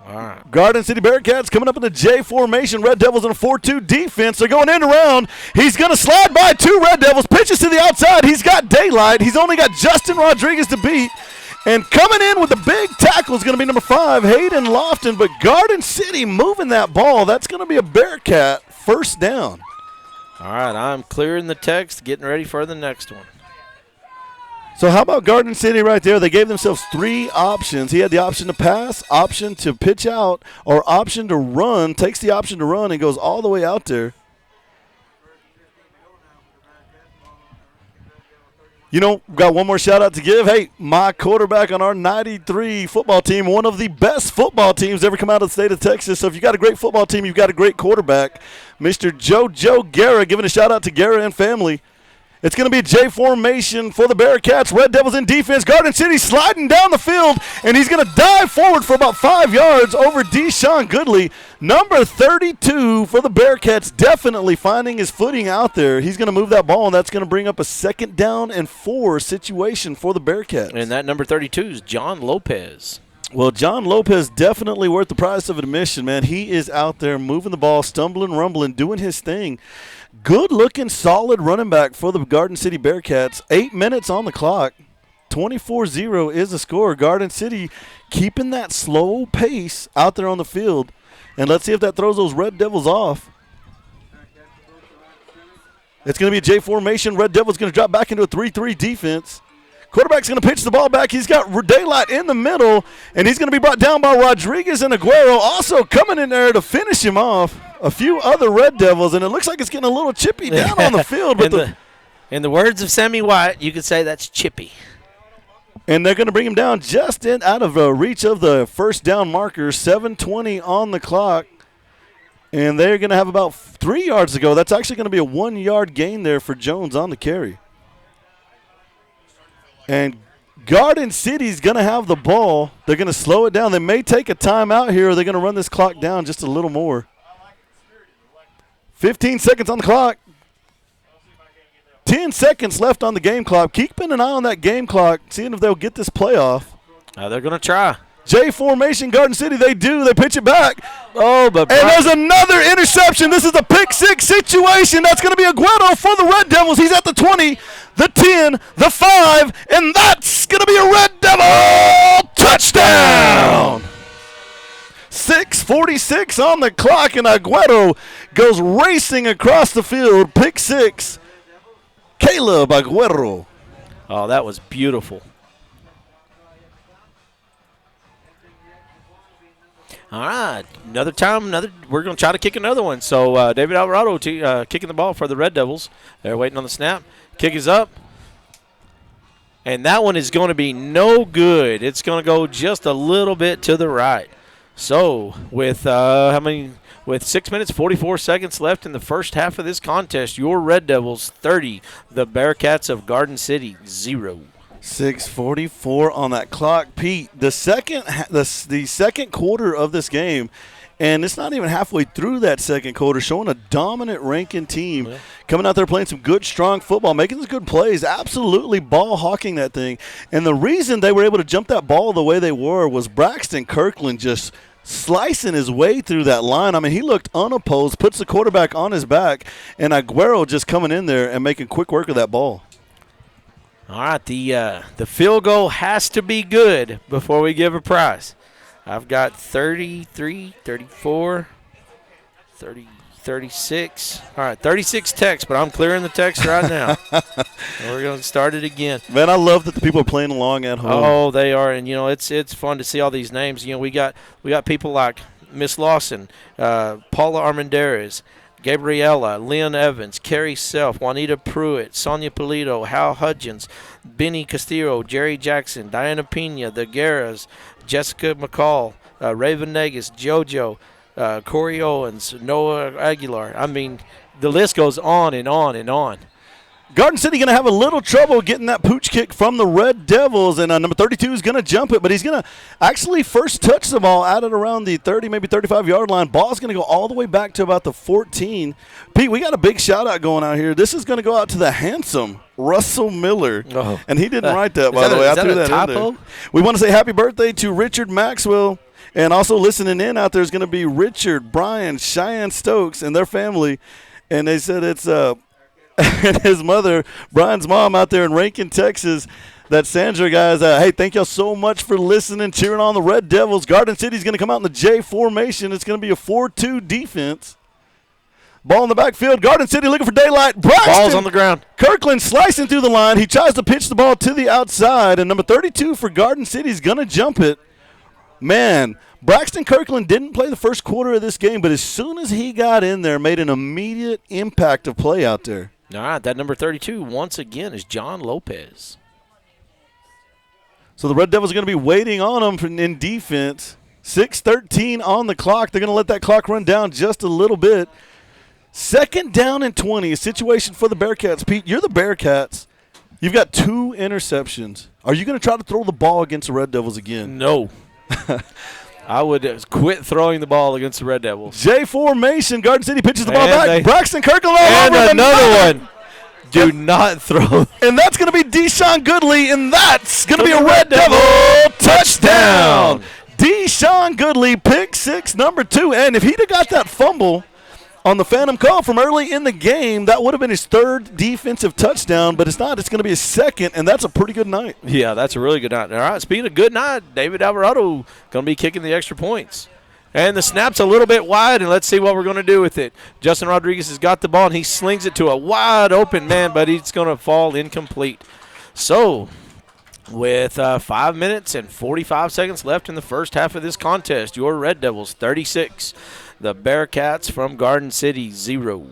All right. Garden City Bearcats coming up in the J formation. Red Devils in a 4-2 defense. They're going end around. He's going to slide by 2 Red Devils. Pitches to the outside. He's got daylight. He's only got Justin Rodriguez to beat. And coming in with the big tackle is going to be number 5, Hayden Lofton. But Garden City moving that ball. That's going to be a Bearcat first down. All right, I'm clearing the text, getting ready for the next one. So how about Garden City right there? They gave themselves 3 options. He had the option to pass, option to pitch out, or option to run. Takes the option to run and goes all the way out there. You know, got one more shout-out to give. Hey, my quarterback on our 93 football team, one of the best football teams ever come out of the state of Texas. So if you got a great football team, you've got a great quarterback. Mr. JoJo Guerra, giving a shout-out to Guerra and family. It's going to be a J formation for the Bearcats. Red Devils in defense. Garden City sliding down the field, and he's going to dive forward for about 5 yards over Deshaun Goodley. Number 32 for the Bearcats, definitely finding his footing out there. He's going to move that ball, and that's going to bring up a 2nd down and 4 situation for the Bearcats. And that number 32 is John Lopez. Well, John Lopez definitely worth the price of admission, man. He is out there moving the ball, stumbling, rumbling, doing his thing. Good-looking, solid running back for the Garden City Bearcats. 8 minutes on the clock. 24-0 is the score. Garden City keeping that slow pace out there on the field. And let's see if that throws those Red Devils off. It's going to be a J formation. Red Devils going to drop back into a 3-3 defense. Quarterback's going to pitch the ball back. He's got daylight in the middle, and he's going to be brought down by Rodriguez and Aguero. Also coming in there to finish him off, a few other Red Devils, and it looks like it's getting a little chippy down on the field. But in the words of Sammy White, you could say that's chippy. And they're going to bring him down just out of reach of the first down marker. 7:20 on the clock. And they're going to have about 3 yards to go. That's actually going to be a 1 yard gain there for Jones on the carry. And Garden City's going to have the ball. They're going to slow it down. They may take a timeout here, or they're going to run this clock down just a little more. 15 seconds on the clock. 10 seconds left on the game clock. Keeping an eye on that game clock, seeing if they'll get this playoff. They're going to try. J formation, Garden City, they do. They pitch it back. Oh, but and there's another interception. This is a pick-6 situation. That's going to be Aguero for the Red Devils. He's at the 20, the 10, the 5, and that's going to be a Red Devil touchdown. 6:46 on the clock, and Aguero goes racing across the field. Pick-6, Caleb Aguero. Oh, that was beautiful. All right, another time, we're going to try to kick another one. So David Alvarado kicking the ball for the Red Devils. They're waiting on the snap. Kick is up. And that one is going to be no good. It's going to go just a little bit to the right. So with 6 minutes, 44 seconds left in the first half of this contest, your Red Devils 30, the Bearcats of Garden City 0. 6:44 on that clock, Pete. The second quarter of this game, and it's not even halfway through that second quarter, showing a dominant Rankin team coming out there playing some good, strong football, making some good plays, absolutely ball hawking that thing. And the reason they were able to jump that ball the way they were was Braxton Kirkland just slicing his way through that line. I mean, he looked unopposed, puts the quarterback on his back, and Aguero just coming in there and making quick work of that ball. All right, the field goal has to be good before we give a prize. I've got 33, 34, 30, 36. All right, 36 texts, but I'm clearing the text right now. We're going to start it again. Man, I love that the people are playing along at home. Oh, they are, and it's fun to see all these names. We got people like Miss Lawson, Paula Armendariz, Gabriella, Lynn Evans, Carrie Self, Juanita Pruitt, Sonia Polito, Hal Hudgens, Benny Castillo, Jerry Jackson, Diana Pena, The Guerras, Jessica McCall, Raven Negus, JoJo, Corey Owens, Noah Aguilar. I mean, the list goes on and on and on. Garden City going to have a little trouble getting that pooch kick from the Red Devils, and number 32 is going to jump it, but he's going to actually first touch the ball out at around the 30, maybe 35-yard line. Ball's going to go all the way back to about the 14. Pete, we got a big shout-out going out here. This is going to go out to the handsome Russell Miller, and he didn't write that, by the way. I threw that in there. We want to say happy birthday to Richard Maxwell, and also listening in out there is going to be Richard, Brian, Cheyenne Stokes, and their family, and they said it's and his mother, Brian's mom out there in Rankin, Texas, that Sandra guys, hey, thank y'all so much for listening, cheering on the Red Devils. Garden City's going to come out in the J formation. It's going to be a 4-2 defense. Ball in the backfield. Garden City looking for daylight. Braxton, ball's on the ground. Kirkland slicing through the line. He tries to pitch the ball to the outside, and number 32 for Garden City is going to jump it. Man, Braxton Kirkland didn't play the first quarter of this game, but as soon as he got in there, made an immediate impact of play out there. All right, that number 32 once again is John Lopez. So the Red Devils are going to be waiting on him in defense. 6:13 on the clock. They're going to let that clock run down just a little bit. Second down and 20, a situation for the Bearcats. Pete, you're the Bearcats. You've got 2 interceptions. Are you going to try to throw the ball against the Red Devils again? No. I would quit throwing the ball against the Red Devils. J formation. Garden City pitches the ball back. Braxton Kirkland and another one. Do not throw. And that's going to be Deshaun Goodley, and that's going to be a Red Devil touchdown. Deshaun Goodley, pick 6, number 2. And if he'd have got that fumble on the phantom call from early in the game. That would have been his third defensive touchdown, but it's not. It's going to be his second, and that's a pretty good night. Yeah, that's a really good night. All right, speaking of good night, David Alvarado going to be kicking the extra points. And the snap's a little bit wide, and let's see what we're going to do with it. Justin Rodriguez has got the ball, and he slings it to a wide open man, but it's going to fall incomplete. So, with 5 minutes and 45 seconds left in the first half of this contest, your Red Devils 36, the Bearcats from Garden City 0.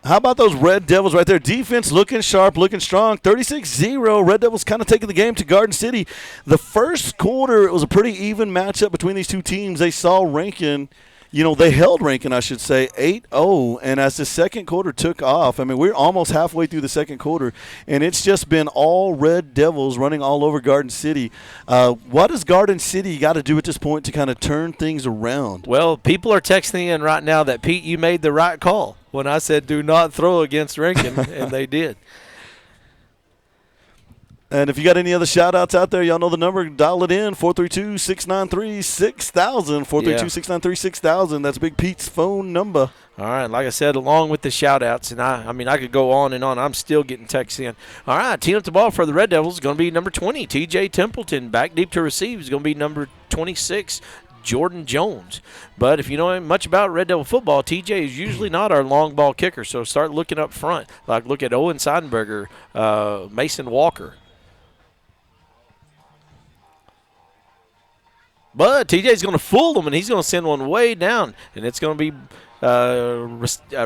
How about those Red Devils right there? Defense looking sharp, looking strong. 36-0. Red Devils kind of taking the game to Garden City. The first quarter, it was a pretty even matchup between these two teams. They saw Rankin, they held Rankin, I should say, 8-0. And as the second quarter took off, we're almost halfway through the second quarter, and it's just been all Red Devils running all over Garden City. What does Garden City got to do at this point to kind of turn things around? Well, people are texting in right now that, Pete, you made the right call when I said do not throw against Rankin, and they did. And if you got any other shout-outs out there, y'all know the number. Dial it in, 432-693-6000, 432-693-6000. That's Big Pete's phone number. All right, like I said, along with the shout-outs, and I could go on and on. I'm still getting texts in. All right, teeing up the ball for the Red Devils is going to be number 20, T.J. Templeton. Back deep to receive is going to be number 26, Jordan Jones. But if you know much about Red Devil football, TJ is usually not our long ball kicker, so start looking up front. Like look at Owen Seidenberger, Mason Walker. But TJ's going to fool them, and he's going to send one way down, and it's going to be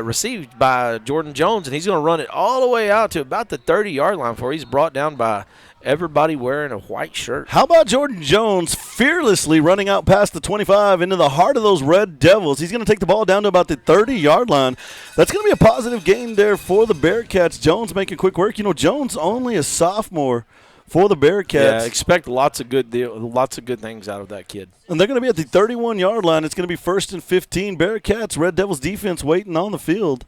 received by Jordan Jones, and he's going to run it all the way out to about the 30-yard line before he's brought down by everybody wearing a white shirt. How about Jordan Jones fearlessly running out past the 25 into the heart of those Red Devils? He's going to take the ball down to about the 30-yard line. That's going to be a positive game there for the Bearcats. Jones making quick work. Jones only a sophomore for the Bearcats. Yeah, expect lots of good things out of that kid. And they're going to be at the 31-yard line. It's going to be 1st and 15. Bearcats, Red Devils defense waiting on the field.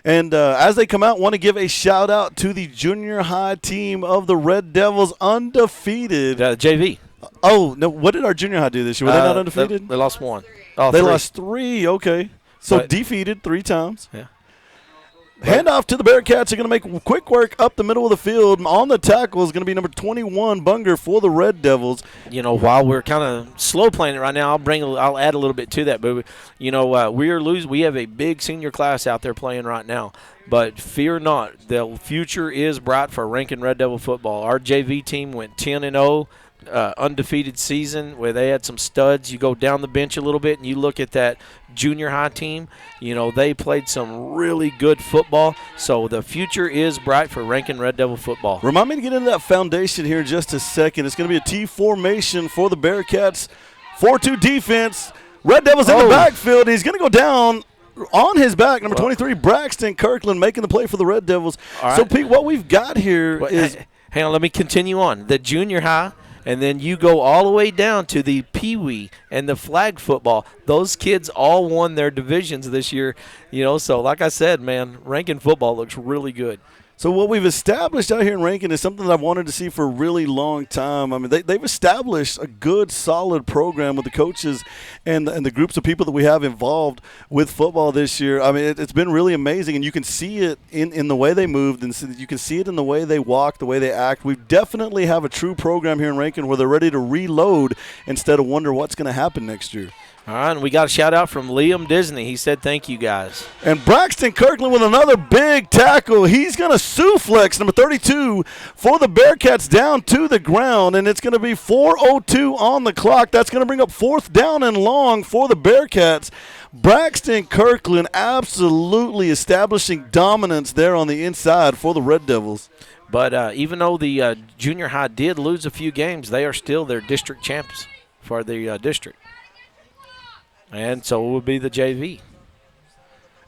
And as they come out, want to give a shout-out to the junior high team of the Red Devils, undefeated. JV. Oh, no, what did our junior high do this year? Were they not undefeated? They lost one. They lost 3, okay. So defeated 3 times. Yeah. Handoff to the Bearcats. They're going to make quick work up the middle of the field. On the tackle is going to be number 21, Bunger, for the Red Devils. While we're kind of slow playing it right now, I'll add a little bit to that. But we have a big senior class out there playing right now. But fear not, the future is bright for Rankin Red Devil football. Our JV team went 10-0. Undefeated season where they had some studs. You go down the bench a little bit and you look at that junior high team, they played some really good football. So the future is bright for Rankin Red Devil football. Remind me to get into that foundation here in just a second. It's going to be a T formation for the Bearcats. 4-2 defense. Red Devils in the backfield. He's going to go down on his back. Number 23, Braxton Kirkland, making the play for the Red Devils. Right. So, Pete, what we've got here is – hang on, let me continue on. The junior high – and then you go all the way down to the Pee-wee and the flag football. Those kids all won their divisions this year. So like I said, man, Rankin football looks really good. So what we've established out here in Rankin is something that I've wanted to see for a really long time. They've established a good, solid program with the coaches and the groups of people that we have involved with football this year. It's been really amazing, and you can see it in the way they moved, and you can see it in the way they walk, the way they act. We definitely have a true program here in Rankin where they're ready to reload instead of wonder what's going to happen next year. All right, and we got a shout-out from Liam Disney. He said, thank you, guys. And Braxton Kirkland with another big tackle. He's going to suplex number 32 for the Bearcats down to the ground, and it's going to be 4:02 on the clock. That's going to bring up 4th down and long for the Bearcats. Braxton Kirkland absolutely establishing dominance there on the inside for the Red Devils. But even though the junior high did lose a few games, they are still their district champs for the district. And so it would be the JV.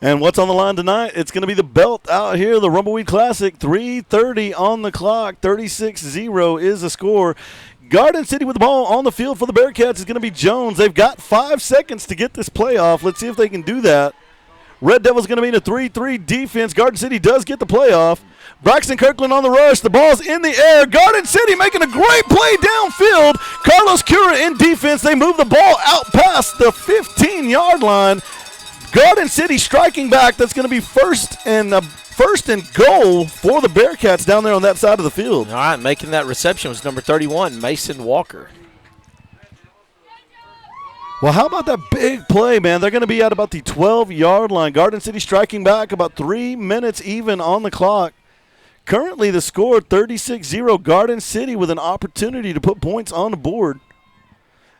And what's on the line tonight? It's going to be the belt out here, the Rumbleweed Classic. 3:30 on the clock. 36-0 is the score. Garden City with the ball on the field for the Bearcats is going to be Jones. They've got 5 seconds to get this playoff. Let's see if they can do that. Red Devils going to be in a 3-3 defense. Garden City does get the playoff. Braxton Kirkland on the rush. The ball's in the air. Garden City making a great play downfield. Carlos Cura in defense. They move the ball out past the 15-yard line. Garden City striking back. That's going to be first and goal for the Bearcats down there on that side of the field. All right, making that reception was number 31, Mason Walker. Well, how about that big play, man? They're going to be at about the 12-yard line. Garden City striking back, about 3 minutes even on the clock. Currently the score 36-0. Garden City with an opportunity to put points on the board.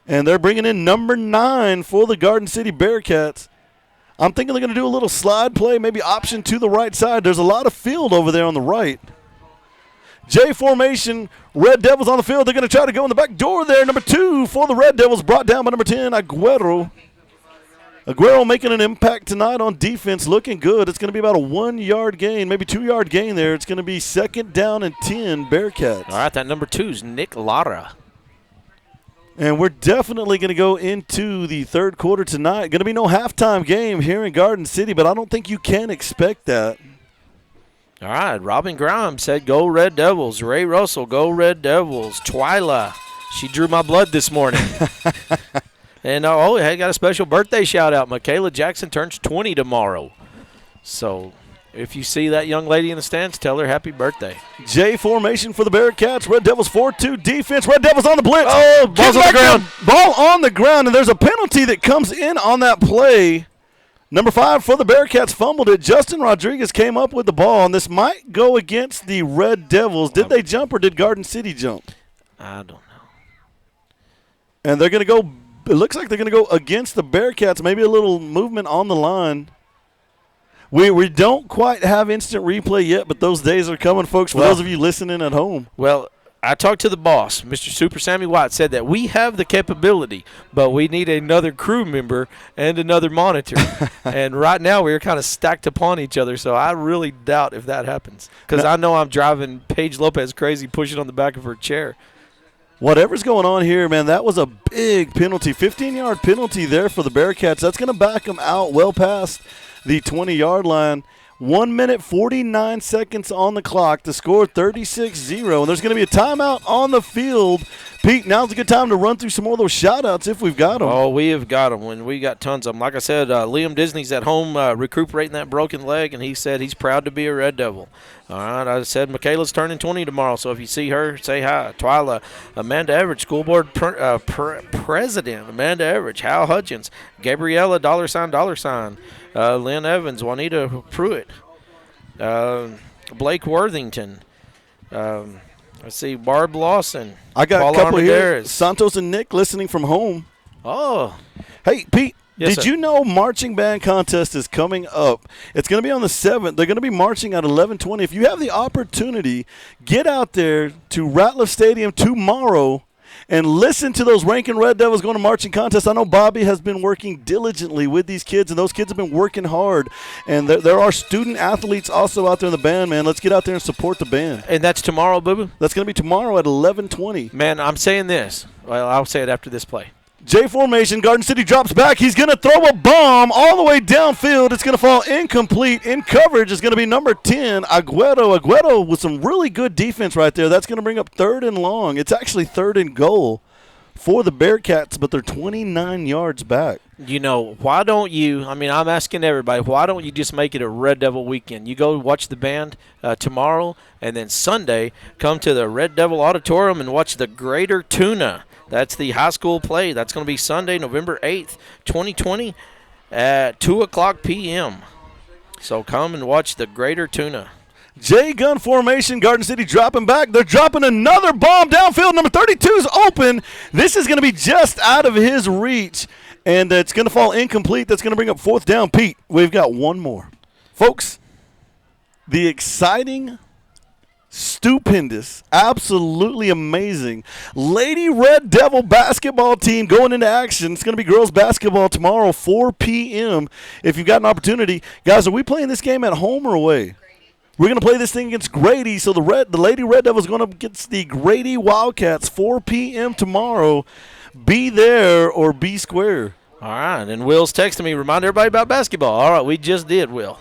And they're bringing in number 9 for the Garden City Bearcats. I'm thinking they're going to do a little slide play, maybe option to the right side. There's a lot of field over there on the right. J formation, Red Devils on the field. They're going to try to go in the back door there. Number 2 for the Red Devils, brought down by number 10, Aguero. Aguero making an impact tonight on defense, looking good. It's going to be about a 1-yard gain, maybe 2-yard gain there. It's going to be 2nd down and 10 Bearcats. All right, that number 2 is Nick Lara. And we're definitely going to go into the third quarter tonight. Going to be no halftime game here in Garden City, but I don't think you can expect that. All right, Robin Grimes said, go Red Devils. Ray Russell, go Red Devils. Twyla, she drew my blood this morning. And, hey, got a special birthday shout-out. Michaela Jackson turns 20 tomorrow. So if you see that young lady in the stands, tell her happy birthday. J formation for the Bearcats. Red Devils 4-2 defense. Red Devils on the blitz. Oh, ball's on the ground. Ball on the ground, and there's a penalty that comes in on that play. Number 5 for the Bearcats fumbled it. Justin Rodriguez came up with the ball, and this might go against the Red Devils. Did they jump or did Garden City jump? I don't know. And they're going to go, it looks like they're going to go against the Bearcats. Maybe a little movement on the line. We don't quite have instant replay yet, but those days are coming, folks, for those of you listening at home. Well, I talked to the boss, Mr. Super Sammy White, said that we have the capability, but we need another crew member and another monitor. And right now we're kind of stacked upon each other, so I really doubt if that happens. Because I know I'm driving Paige Lopez crazy, pushing on the back of her chair. Whatever's going on here, man, that was a big penalty. 15-yard penalty there for the Bearcats. That's going to back them out well past the 20-yard line. 1 minute, 49 seconds on the clock. The score 36-0. And there's going to be a timeout on the field. Pete, now's a good time to run through some more of those shout-outs if we've got them. Oh, we have got them. When we got tons of them. Like I said, Liam Disney's at home recuperating that broken leg, and he said he's proud to be a Red Devil. All right, I said Michaela's turning 20 tomorrow, so if you see her, say hi. Twyla, Amanda Everidge, school board president, Amanda Everidge, Hal Hutchins, Gabriella, $, Lynn Evans, Juanita Pruitt, Blake Worthington, let's see, Barb Lawson. I got Paul a couple Armendariz. here. Santos and Nick listening from home. Oh. Hey, Pete. Yes, Did sir. you know marching band contest is coming up? It's going to be on the 7th. They're going to be marching at 11:20. If you have the opportunity, get out there to Ratliff Stadium tomorrow and listen to those Rankin Red Devils going to marching contest. I know Bobby has been working diligently with these kids, and those kids have been working hard. And there are student athletes also out there in the band, man. Let's get out there and support the band. And that's tomorrow, Boo-Boo? That's going to be tomorrow at 11:20. Man, I'm saying this. Well, I'll say it after this play. J formation, Garden City drops back. He's going to throw a bomb all the way downfield. It's going to fall incomplete. In coverage is going to be number 10, Aguero. Aguero with some really good defense right there. That's going to bring up 3rd and long. It's actually 3rd and goal for the Bearcats, but they're 29 yards back. You know, why don't you, I'm asking everybody, why don't you just make it a Red Devil weekend? You go watch the band tomorrow, and then Sunday, come to the Red Devil Auditorium and watch the Greater Tuna. That's the high school play. That's going to be Sunday, November 8th, 2020 at 2 o'clock p.m. So come and watch the Greater Tuna. J-gun formation, Garden City dropping back. They're dropping another bomb downfield. Number 32 is open. This is going to be just out of his reach, and it's going to fall incomplete. That's going to bring up 4th down. Pete, we've got one more. Folks, the exciting, stupendous, absolutely amazing Lady Red Devil basketball team going into action. It's going to be girls basketball tomorrow, 4 p.m. If you've got an opportunity. Guys, are we playing this game at home or away? We're going to play this thing against Grady, so the Lady Red Devil is going up against the Grady Wildcats, 4 p.m. tomorrow. Be there or be square. All right, and Will's texting me, remind everybody about basketball. All right, we just did, Will.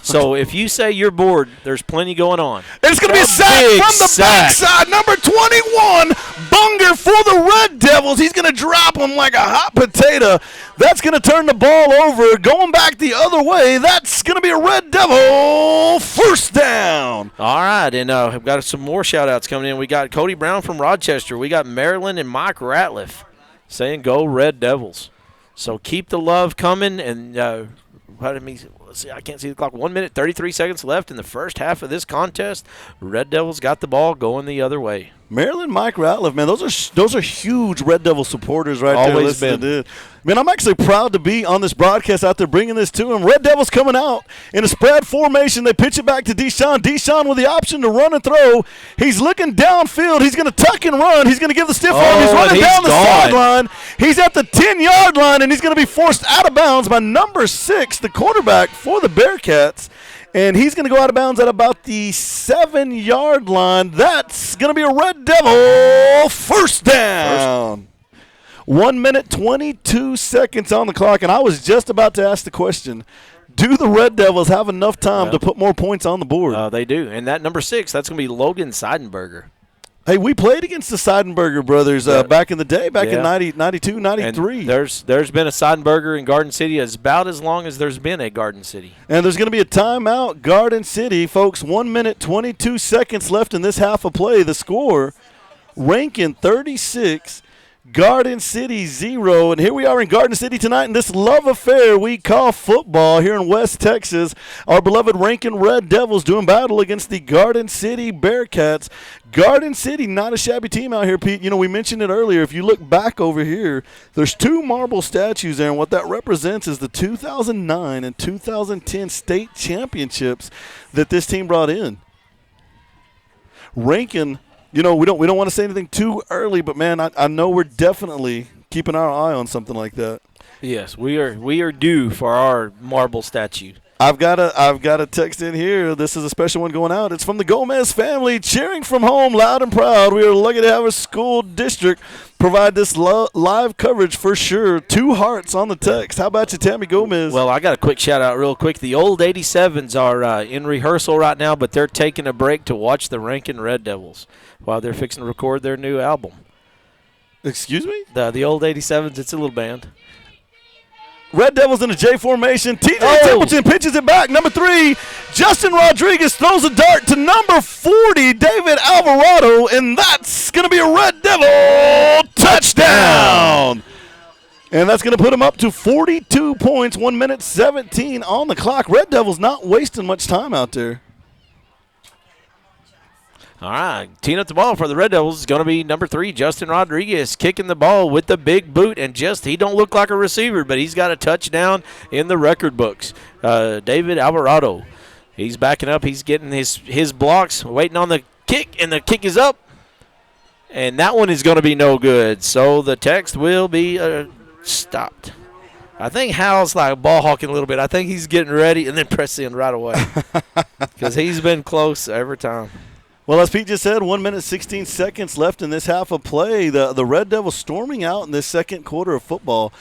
So if you say you're bored, there's plenty going on. It's going to be a sack from the backside. Number 21, Bunger for the Red Devils. He's going to drop him like a hot potato. That's going to turn the ball over. Going back the other way, that's going to be a Red Devil first down. All right, and we've got some more shout-outs coming in. We got Cody Brown from Rochester. We got Maryland and Mike Ratliff saying go Red Devils. So keep the love coming, and let's see, I can't see the clock. 1 minute, 33 seconds left in the first half of this contest. Red Devils got the ball going the other way. Maryland, Mike Ratliff, man, those are huge Red Devil supporters right there. Always been. Man, I'm actually proud to be on this broadcast out there bringing this to him. Red Devils coming out in a spread formation. They pitch it back to Deshaun. Deshaun with the option to run and throw. He's looking downfield. He's going to tuck and run. He's going to give the stiff arm. He's running down the sideline. He's at the 10-yard line, and he's going to be forced out of bounds by number 6, the quarterback for the Bearcats. And he's going to go out of bounds at about the 7-yard line. That's going to be a Red Devil first down. 1 minute, 22 seconds on the clock. And I was just about to ask the question, do the Red Devils have enough time to put more points on the board? They do. And that number 6, that's going to be Logan Seidenberger. Hey, we played against the Seidenberger brothers back in the day, in 92, 93. And there's been a Seidenberger in Garden City about as long as there's been a Garden City. And there's going to be a timeout, Garden City. Folks, 1 minute, 22 seconds left in this half of play. The score, Rankin 36, Garden City 0. And here we are in Garden City tonight in this love affair we call football here in West Texas. Our beloved Rankin Red Devils doing battle against the Garden City Bearcats. Garden City, not a shabby team out here, Pete. You know, we mentioned it earlier. If you look back over here, there's 2 marble statues there, and what that represents is the 2009 and 2010 state championships that this team brought in. Rankin, you know, we don't want to say anything too early, but, man, I know we're definitely keeping our eye on something like that. Yes, we are due for our marble statue. I've got a text in here. This is a special one going out. It's from the Gomez family, cheering from home, loud and proud. We are lucky to have a school district provide this live coverage for sure. 2 hearts on the text. How about you, Tammy Gomez? Well, I got a quick shout out real quick. The old 87s are in rehearsal right now, but they're taking a break to watch the Rankin Red Devils while they're fixing to record their new album. Excuse me? The old 87s, it's a little band. Red Devils in a J formation. TJ Templeton pitches it back. Number 3, Justin Rodriguez throws a dart to number 40, David Alvarado, and that's going to be a Red Devil touchdown. And that's going to put him up to 42 points, 1 minute 17 on the clock. Red Devils not wasting much time out there. All right, teeing up the ball for the Red Devils is going to be number 3, Justin Rodriguez, kicking the ball with the big boot, and he don't look like a receiver, but he's got a touchdown in the record books. David Alvarado, he's backing up. He's getting his blocks, waiting on the kick, and the kick is up, and that one is going to be no good. So the text will be stopped. I think Hal's like ball hawking a little bit. I think he's getting ready and then press in right away because he's been close every time. Well, as Pete just said, 1 minute, 16 seconds left in this half of play. The Red Devils storming out in this second quarter of football.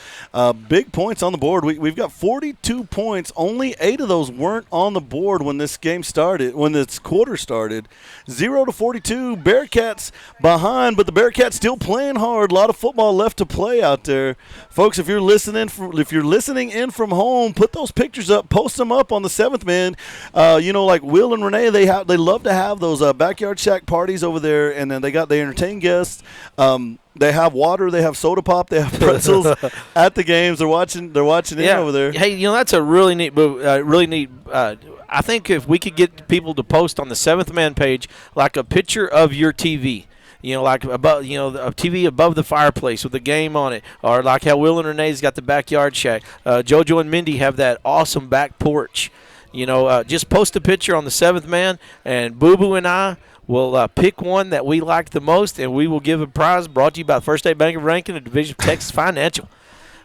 Big points on the board. We've got 42 points. Only 8 of those weren't on the board when this game started, when this quarter started. 0-42. Bearcats behind, but the Bearcats still playing hard. A lot of football left to play out there. Folks, if you're listening in from home, put those pictures up, post them up on the Seventh Man. Like Will and Renee, they love to have those backyard shack parties over there, and then they entertain guests. They have water, they have soda pop, they have pretzels at the games. They're watching in over there. Hey, that's a really neat move. I think if we could get people to post on the Seventh Man page like a picture of your TV. Like above, a TV above the fireplace with a game on it, or like how Will and Renee's got the backyard shack. JoJo and Mindy have that awesome back porch. Just post a picture on the Seventh Man, and Boo Boo and I will pick one that we like the most, and we will give a prize brought to you by the First State Bank of Rankin, a division of Texas Financial.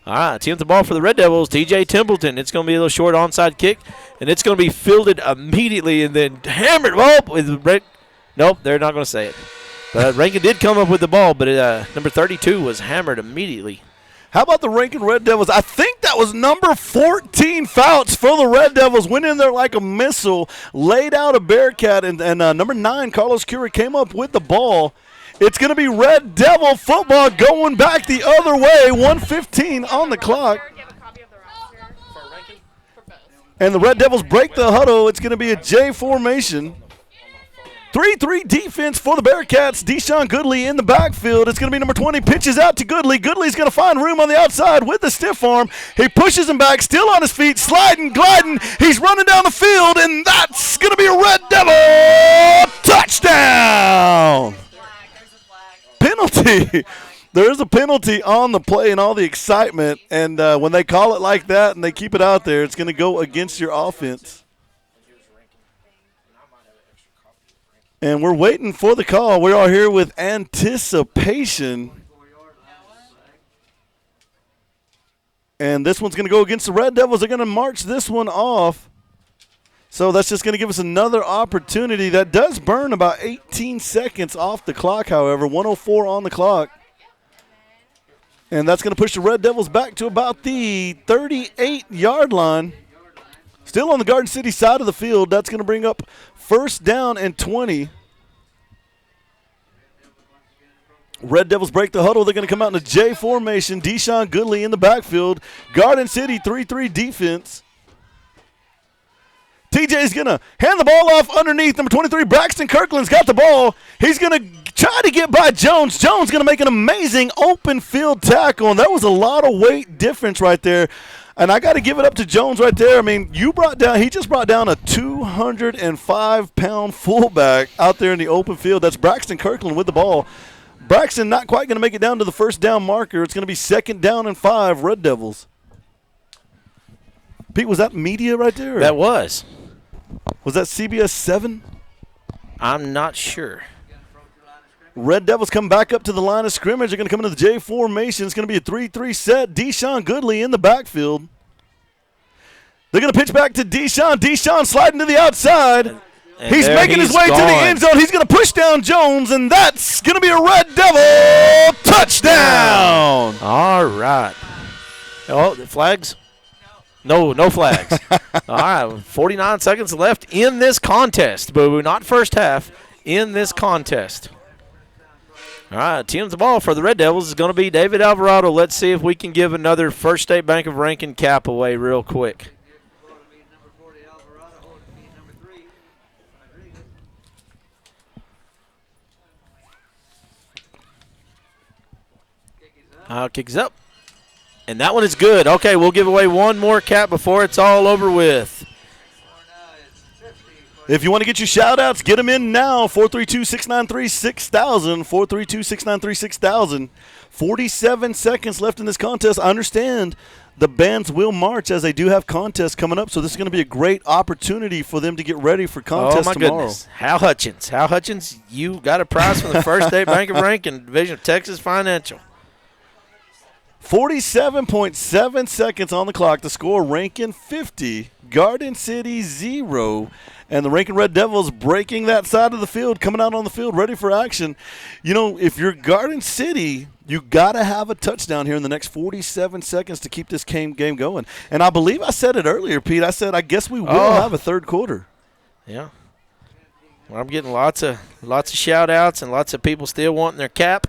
All right, team the ball for the Red Devils, TJ Templeton. It's going to be a little short onside kick, and it's going to be fielded immediately and then hammered. Nope, they're not going to say it. But Rankin did come up with the ball, but number 32 was hammered immediately. How about the Rankin Red Devils? I think that was number 14 Fouts for the Red Devils. Went in there like a missile, laid out a Bearcat, and number 9, Carlos Cura, came up with the ball. It's going to be Red Devil football going back the other way. 1:15 on the clock. And the Red Devils break the huddle. It's going to be a J formation. 3-3 defense for the Bearcats. Deshaun Goodley in the backfield. It's going to be number 20. Pitches out to Goodley. Goodley's going to find room on the outside with the stiff arm. He pushes him back, still on his feet, sliding, gliding. He's running down the field, and that's going to be a Red Devil touchdown. Penalty. There is a penalty on the play and all the excitement, and when they call it like that and they keep it out there, it's going to go against your offense. And we're waiting for the call. We are here with anticipation. And this one's going to go against the Red Devils. They're going to march this one off. So that's just going to give us another opportunity. That does burn about 18 seconds off the clock, however. 1:04 on the clock. And that's going to push the Red Devils back to about the 38-yard line. Still on the Garden City side of the field. That's going to bring up first down and 20. Red Devils break the huddle. They're going to come out in a J formation. Deshaun Goodley in the backfield. Garden City 3-3 defense. TJ's going to hand the ball off underneath. Number 23, Braxton Kirkland's got the ball. He's going to try to get by Jones. Jones going to make an amazing open field tackle, and that was a lot of weight difference right there. And I got to give it up to Jones right there. I mean, he just brought down a 205-pound fullback out there in the open field. That's Braxton Kirkland with the ball. Braxton not quite going to make it down to the first down marker. It's going to be 2nd down and 5, Red Devils. Pete, was that media right there? That was. Was that CBS 7? I'm not sure. Red Devils come back up to the line of scrimmage. They're going to come into the J formation. It's going to be a 3-3 set. Deshaun Goodley in the backfield. They're going to pitch back to Deshaun. Deshaun sliding to the outside. And he's making his way to the end zone. He's going to push down Jones, and that's going to be a Red Devil touchdown. All right. Oh, the flags? No flags. All right, 49 seconds left in this contest, boo-boo. Not first half, in this contest. All right, teams the ball for the Red Devils is going to be David Alvarado. Let's see if we can give another First State Bank of Rankin cap away real quick. Kicks up. And that one is good. Okay, we'll give away one more cap before it's all over with. If you want to get your shout-outs, get them in now. 432-693-6000. 432-693-6000. 47 seconds left in this contest. I understand the bands will march as they do have contests coming up, so this is going to be a great opportunity for them to get ready for contests tomorrow. Goodness. Hal Hutchins, you got a prize from the First State Bank of Rankin, Division of Texas Financial. 47.7 seconds on the clock. The score, Rankin 50, Garden City 0. And the Rankin Red Devils breaking that side of the field, coming out on the field, ready for action. You know, if you're Garden City, you got to have a touchdown here in the next 47 seconds to keep this game going. And I believe I said it earlier, Pete. I said I guess we will have a third quarter. Yeah. Well, I'm getting lots of shout-outs and lots of people still wanting their cap.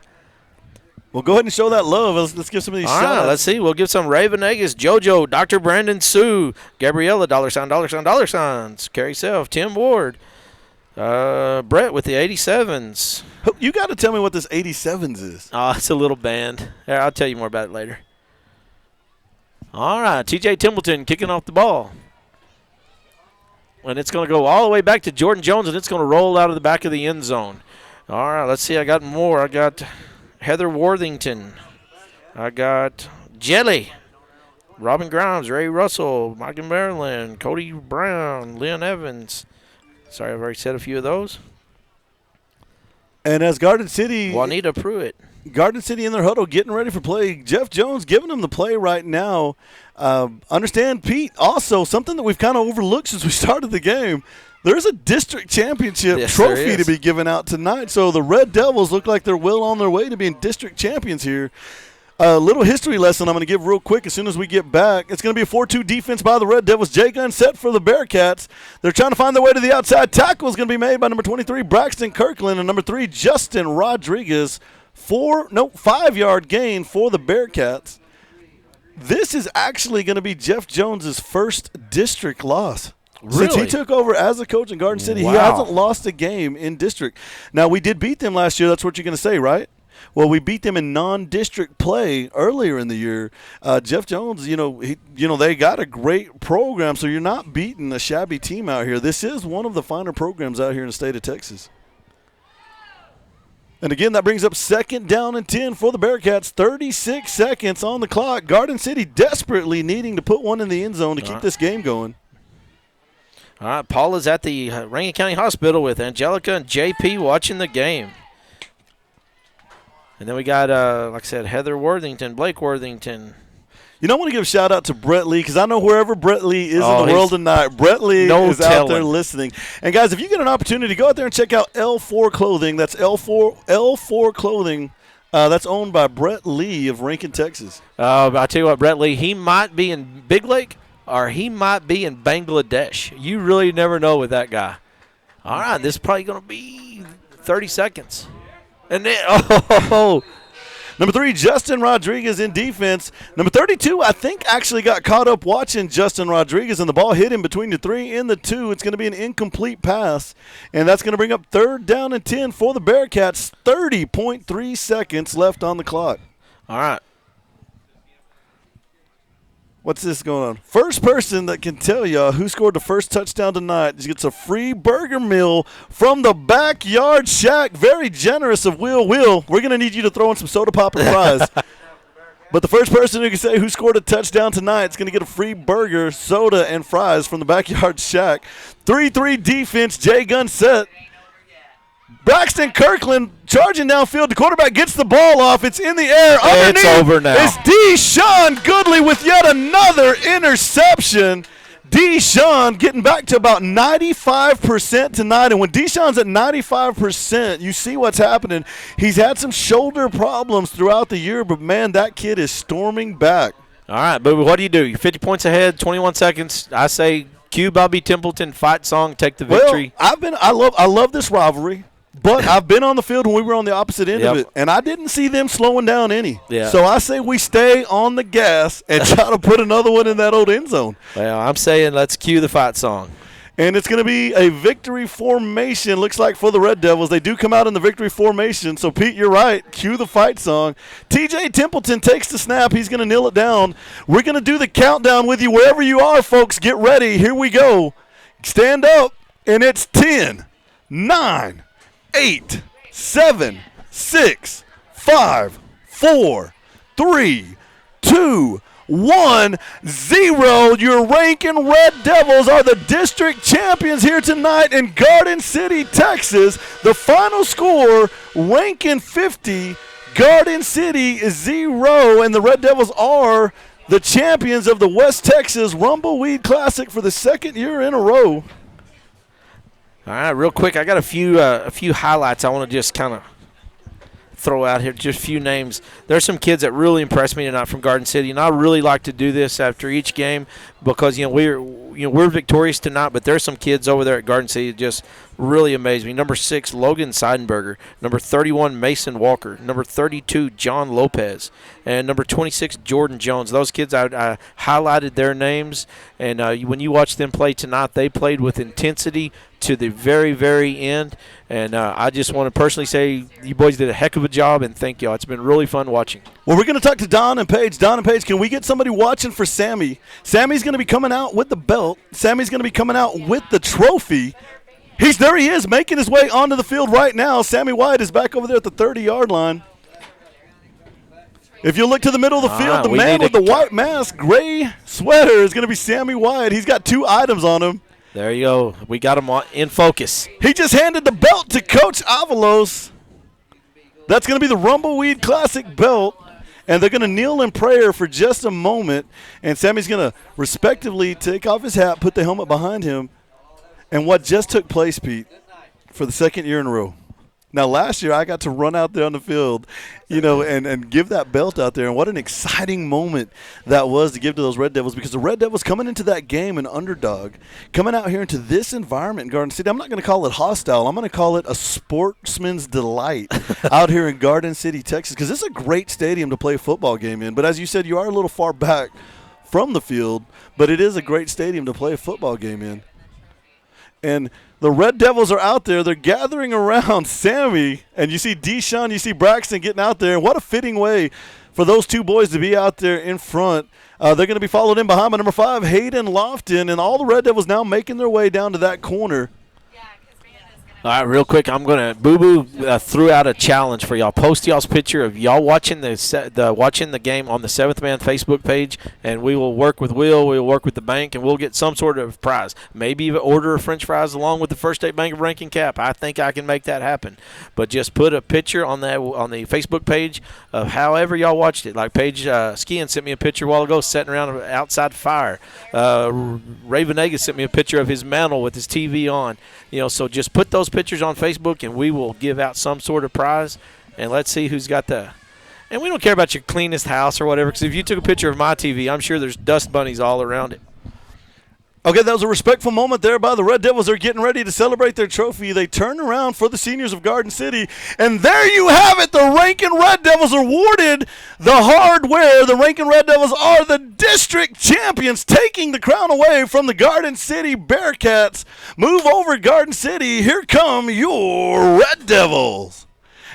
Well, go ahead and show that love. Let's give some of these shout-outs. All right, let's see. We'll give some Raven Agus, JoJo, Dr. Brandon Sue, Gabriella, $, Carrie Self, Tim Ward, Brett with the 87s. You got to tell me what this 87s is. Oh, it's a little band. Here, I'll tell you more about it later. All right, TJ Templeton kicking off the ball. And it's going to go all the way back to Jordan Jones, and it's going to roll out of the back of the end zone. All right, let's see. I got more. I got Heather Worthington. I got Jelly, Robin Grimes, Ray Russell, Mike Maryland, Cody Brown, Leon Evans. Sorry, I've already said a few of those. And as Garden City. Juanita Pruitt. Garden City in their huddle getting ready for play. Jeff Jones giving them the play right now. Understand, Pete, also something that we've kind of overlooked since we started the game. There's a district championship trophy to be given out tonight. So the Red Devils look like they're well on their way to being district champions here. A little history lesson I'm going to give real quick as soon as we get back. It's going to be a 4-2 defense by the Red Devils. J-Gun set for the Bearcats. They're trying to find their way to the outside. Tackle is going to be made by number 23, Braxton Kirkland, and number 3, Justin Rodriguez. 5-yard gain for the Bearcats. This is actually going to be Jeff Jones's first district loss. Really? Since he took over as a coach in Garden City, Wow. He hasn't lost a game in district. Now, we did beat them last year. That's what you're going to say, right? Well, we beat them in non-district play earlier in the year. Jeff Jones, they got a great program, so you're not beating a shabby team out here. This is one of the finer programs out here in the state of Texas. And again, that brings up 2nd down and 10 for the Bearcats. 36 seconds on the clock. Garden City desperately needing to put one in the end zone to keep this game going. All right, Paul is at the Rankin County Hospital with Angelica and JP watching the game. And then we got, like I said, Heather Worthington, Blake Worthington. I want to give a shout-out to Brett Lee because I know wherever Brett Lee is in the world tonight, Brett Lee is out there listening. And, guys, if you get an opportunity, go out there and check out L4 Clothing. That's L4 Clothing. That's owned by Brett Lee of Rankin, Texas. I'll tell you what, Brett Lee, he might be in Big Lake or he might be in Bangladesh. You really never know with that guy. All right, this is probably going to be 30 seconds. And then, Number 3, Justin Rodriguez in defense. Number 32, I think, actually got caught up watching Justin Rodriguez, and the ball hit him between the 3 and the 2. It's going to be an incomplete pass, and that's going to bring up 3rd down and 10 for the Bearcats. 30.3 seconds left on the clock. All right. What's this going on? First person that can tell you who scored the first touchdown tonight gets a free burger meal from the Backyard Shack. Very generous of Will. Will, we're going to need you to throw in some soda pop and fries. But the first person who can say who scored a touchdown tonight is going to get a free burger, soda, and fries from the Backyard Shack. 3-3 defense, J-Gun set. Braxton Kirkland charging downfield. The quarterback gets the ball off. It's in the air. Underneath, it's over now. It's Deshaun Goodley with yet another interception. Deshaun getting back to about 95% tonight. And when Deshaun's at 95%, you see what's happening. He's had some shoulder problems throughout the year, but, man, that kid is storming back. All right, Booby, what do you do? You're 50 points ahead, 21 seconds. I say cue Bobby Templeton, fight song, take the victory. Well, I love this rivalry. But I've been on the field when we were on the opposite end of it, and I didn't see them slowing down any. Yeah. So I say we stay on the gas and try to put another one in that old end zone. Well, I'm saying let's cue the fight song. And it's going to be a victory formation, looks like, for the Red Devils. They do come out in the victory formation. So, Pete, you're right. Cue the fight song. TJ Templeton takes the snap. He's going to kneel it down. We're going to do the countdown with you wherever you are, folks. Get ready. Here we go. Stand up, and it's 10, 9, 8, 7, 6, 5, 4, 3, 2, 1, 0. Your Rankin Red Devils are the district champions here tonight in Garden City, Texas. The final score, Rankin 50, Garden City 0, and the Red Devils are the champions of the West Texas Rumbleweed Classic for the 2nd year in a row. All right, real quick, I got a few highlights I want to just kind of throw out here, just a few names. There's some kids that really impressed me tonight from Garden City, and I really like to do this after each game because we're victorious tonight, but there's some kids over there at Garden City that just really amaze me. Number 6, Logan Seidenberger. Number 31, Mason Walker. Number 32, John Lopez. And number 26, Jordan Jones. Those kids, I highlighted their names, and when you watch them play tonight, they played with intensity to the very, very end. And I just want to personally say you boys did a heck of a job, and thank y'all. It's been really fun watching. Well, we're going to talk to Don and Paige. Don and Paige, can we get somebody watching for Sammy? Sammy's going to be coming out with the belt. Sammy's going to be coming out with the trophy. There he is, making his way onto the field right now. Sammy White is back over there at the 30-yard line. If you look to the middle of the field, the man with the white mask, gray sweater, is going to be Sammy White. He's got 2 items on him. There you go. We got him in focus. He just handed the belt to Coach Avalos. That's going to be the Rumbleweed Classic belt. And they're going to kneel in prayer for just a moment. And Sammy's going to respectively take off his hat, put the helmet behind him. And what just took place, Pete, for the 2nd year in a row, Now, last year I got to run out there on the field, and give that belt out there. And what an exciting moment that was to give to those Red Devils, because the Red Devils coming into that game an underdog, coming out here into this environment in Garden City. I'm not going to call it hostile. I'm going to call it a sportsman's delight out here in Garden City, Texas, because it's a great stadium to play a football game in. But as you said, you are a little far back from the field, but it is a great stadium to play a football game in. And the Red Devils are out there. They're gathering around Sammy, and you see Deshaun, you see Braxton getting out there. And what a fitting way for those two boys to be out there in front. They're going to be followed in behind by number 5, Hayden Lofton, and all the Red Devils now making their way down to that corner. All right, real quick, I'm going to Boo-Boo threw out a challenge for y'all. Post y'all's picture of y'all watching the game on the Seventh Man Facebook page, and we will work with Will, we'll work with the bank, and we'll get some sort of prize. Maybe even order French fries along with the First State Bank of Rankin cap. I think I can make that happen. But just put a picture on the Facebook page of however y'all watched it. Like Paige Skian sent me a picture a while ago sitting around outside fire. Raven Agas sent me a picture of his mantle with his TV on. So just put those pictures on Facebook, and we will give out some sort of prize, and let's see who's got the – and we don't care about your cleanest house or whatever, because if you took a picture of my TV, I'm sure there's dust bunnies all around it. Okay, that was a respectful moment there by the Red Devils. They're getting ready to celebrate their trophy. They turn around for the seniors of Garden City, and there you have it. The Rankin Red Devils are awarded the hardware. The Rankin Red Devils are the district champions, taking the crown away from the Garden City Bearcats. Move over, Garden City. Here come your Red Devils.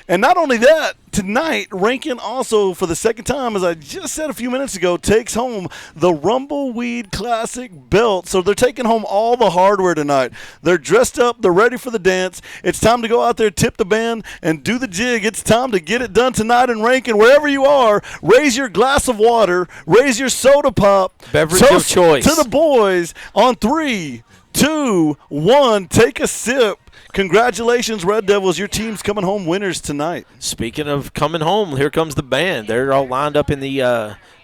And not only that, tonight, Rankin also, for the second time, as I just said a few minutes ago, takes home the Rumbleweed Classic belt. So they're taking home all the hardware tonight. They're dressed up. They're ready for the dance. It's time to go out there, tip the band, and do the jig. It's time to get it done tonight in Rankin. Wherever you are, raise your glass of water, raise your soda pop. Beverage of choice. To the boys on 3, 2, 1. Take a sip. Congratulations, Red Devils. Your team's coming home winners tonight. Speaking of coming home, here comes the band. They're all lined up in the,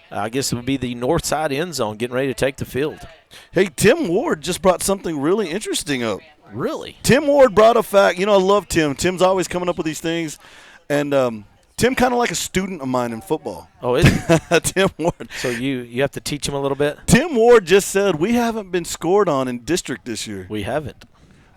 I guess it would be the north side end zone, getting ready to take the field. Hey, Tim Ward just brought something really interesting up. Really? Tim Ward brought a fact. I love Tim. Tim's always coming up with these things. And Tim kind of like a student of mine in football. Oh, is he? Tim Ward. So you have to teach him a little bit? Tim Ward just said we haven't been scored on in district this year. We haven't.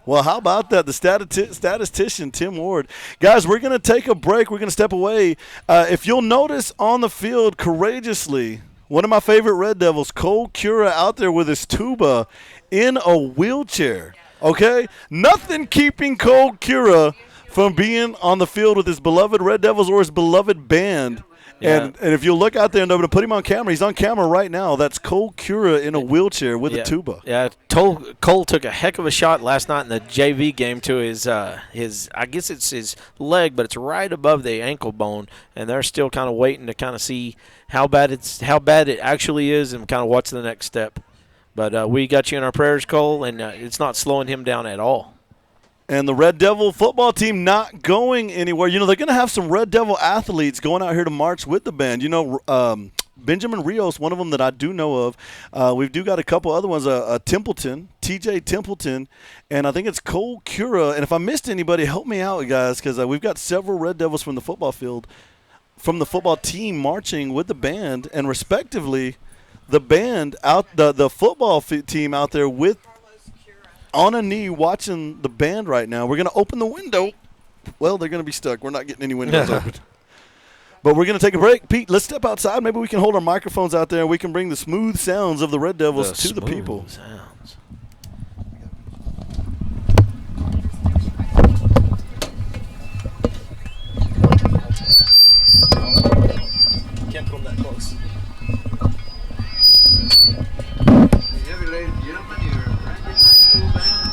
Well, how about that? The statistician, Tim Ward. Guys, we're going to take a break. We're going to step away. If you'll notice on the field, courageously, one of my favorite Red Devils, Cole Cura, out there with his tuba in a wheelchair. Okay? Nothing keeping Cole Cura from being on the field with his beloved Red Devils or his beloved band. Yeah. And if you look out there and I'm going to put him on camera, he's on camera right now. That's Cole Cura in a wheelchair with a tuba. Yeah, Cole took a heck of a shot last night in the JV game to his I guess it's his leg, but it's right above the ankle bone, and they're still kind of waiting to kind of see how bad it actually is and kind of what's the next step. But we got you in our prayers, Cole, and it's not slowing him down at all. And the Red Devil football team not going anywhere. They're going to have some Red Devil athletes going out here to march with the band. Benjamin Rios, one of them that I do know of. We do got a couple other ones, Templeton, TJ Templeton, and I think it's Cole Cura. And if I missed anybody, help me out, guys, because we've got several Red Devils from the football field, from the football team marching with the band, and respectively, the band out, the football team out there with on a knee watching the band right now. We're going to open the window. Well, they're going to be stuck. We're not getting any windows open. But we're going to take a break. Pete, let's step outside. Maybe we can hold our microphones out there and we can bring the smooth sounds of the Red Devils to the people. Sounds. Can't put them that close. Ladies and gentlemen, your Rankin High School band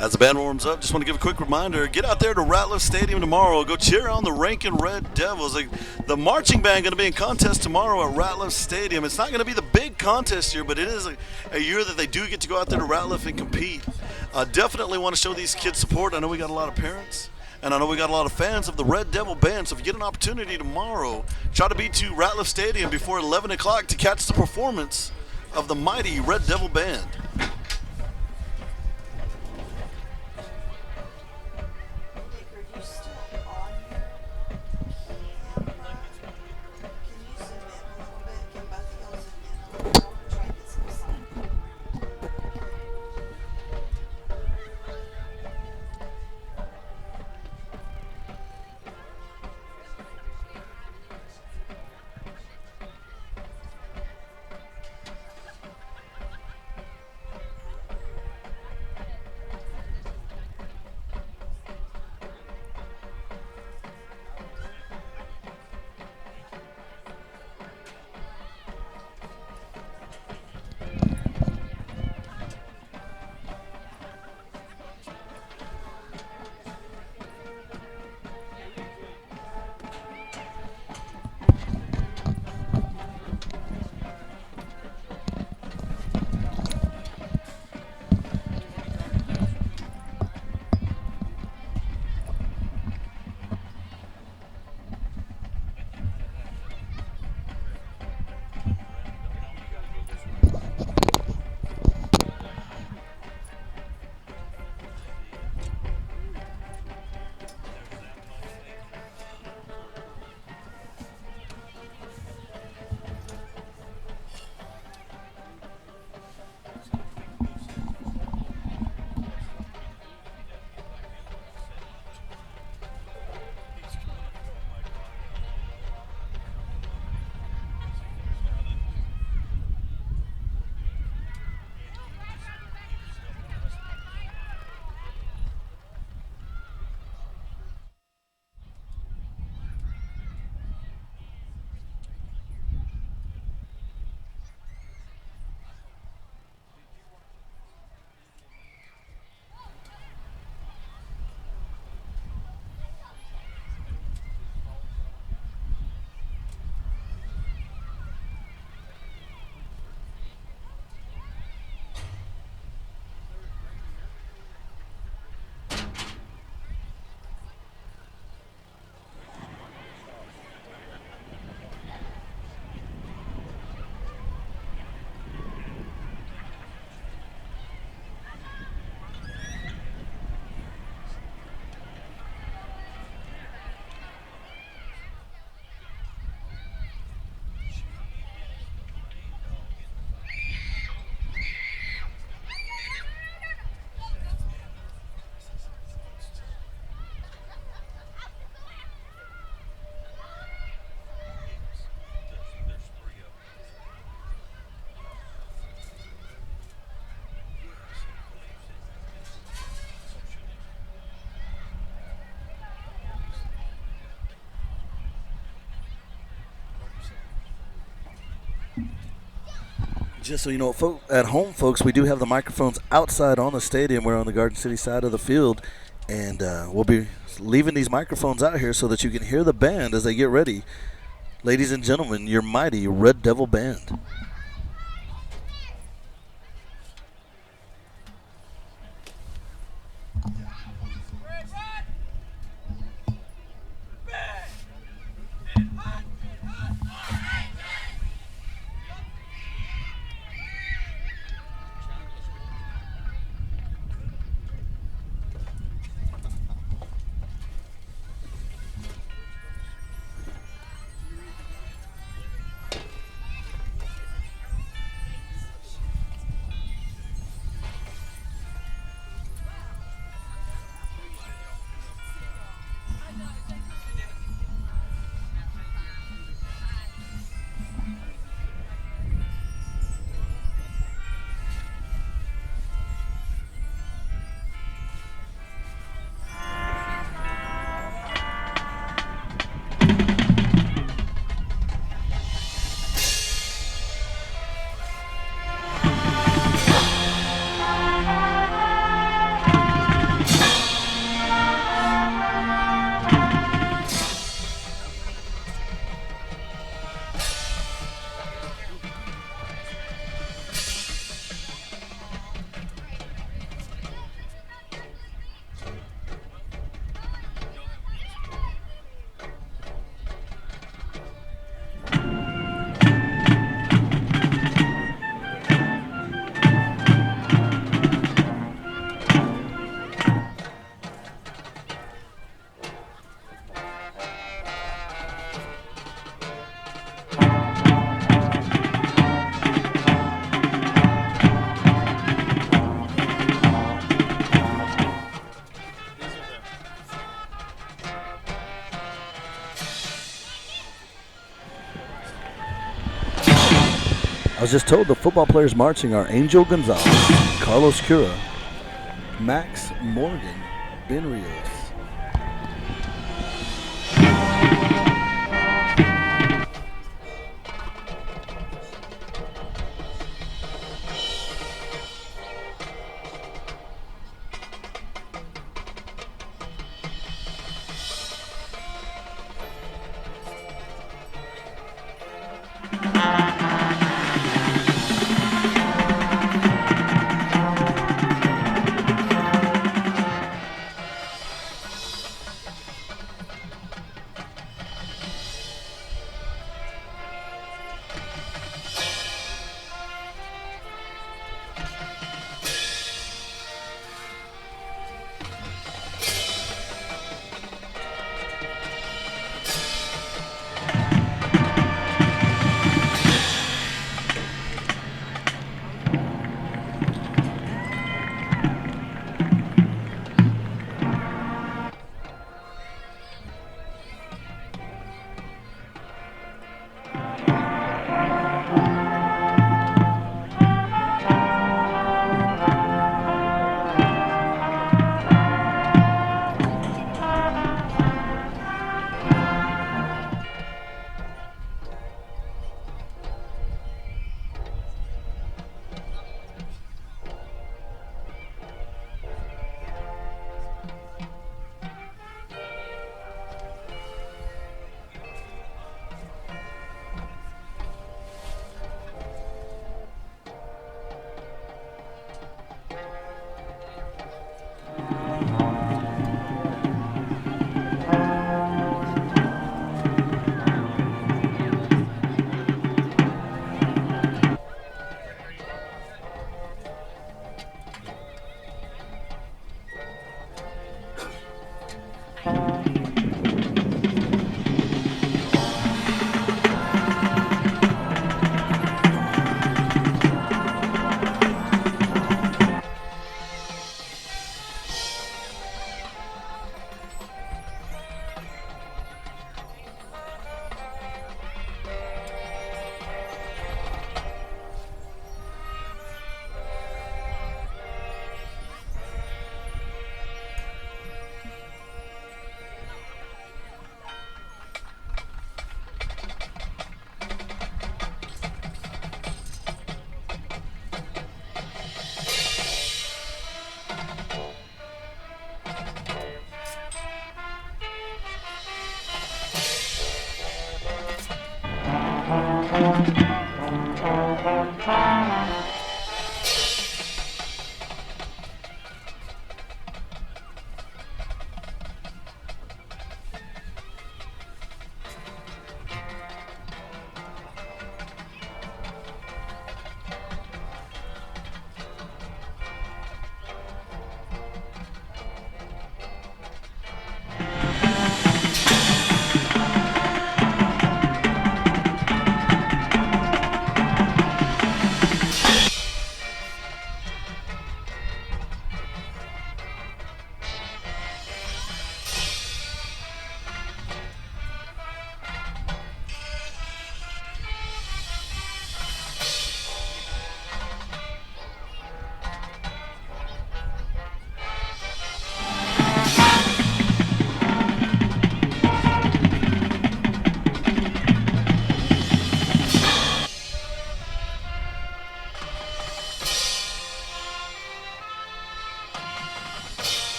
As the band warms up, just want to give a quick reminder, get out there to Ratliff Stadium tomorrow. Go cheer on the Rankin Red Devils. The marching band going to be in contest tomorrow at Ratliff Stadium. It's not going to be the big contest year, but it is a year that they do get to go out there to Ratliff and compete. Definitely want to show these kids support. I know we got a lot of parents, and I know we got a lot of fans of the Red Devil Band. So if you get an opportunity tomorrow, try to be to Ratliff Stadium before 11 o'clock to catch the performance of the mighty Red Devil Band. Just so you know, at home, folks, we do have the microphones outside on the stadium. We're on the Garden City side of the field, and we'll be leaving these microphones out here so that you can hear the band as they get ready. Ladies and gentlemen, your mighty Red Devil Band. I was just told the football players marching are Angel Gonzalez, Carlos Cura, Max Morgan, Ben Rios.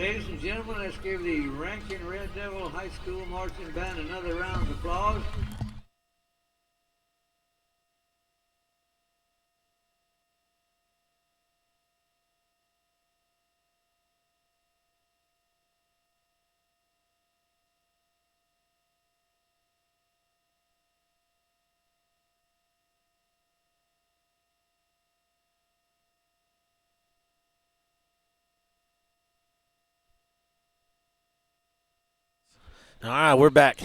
ladies and gentlemen, let's give the Rankin Red Devil High School Marching Band another round of applause. All right, we're back.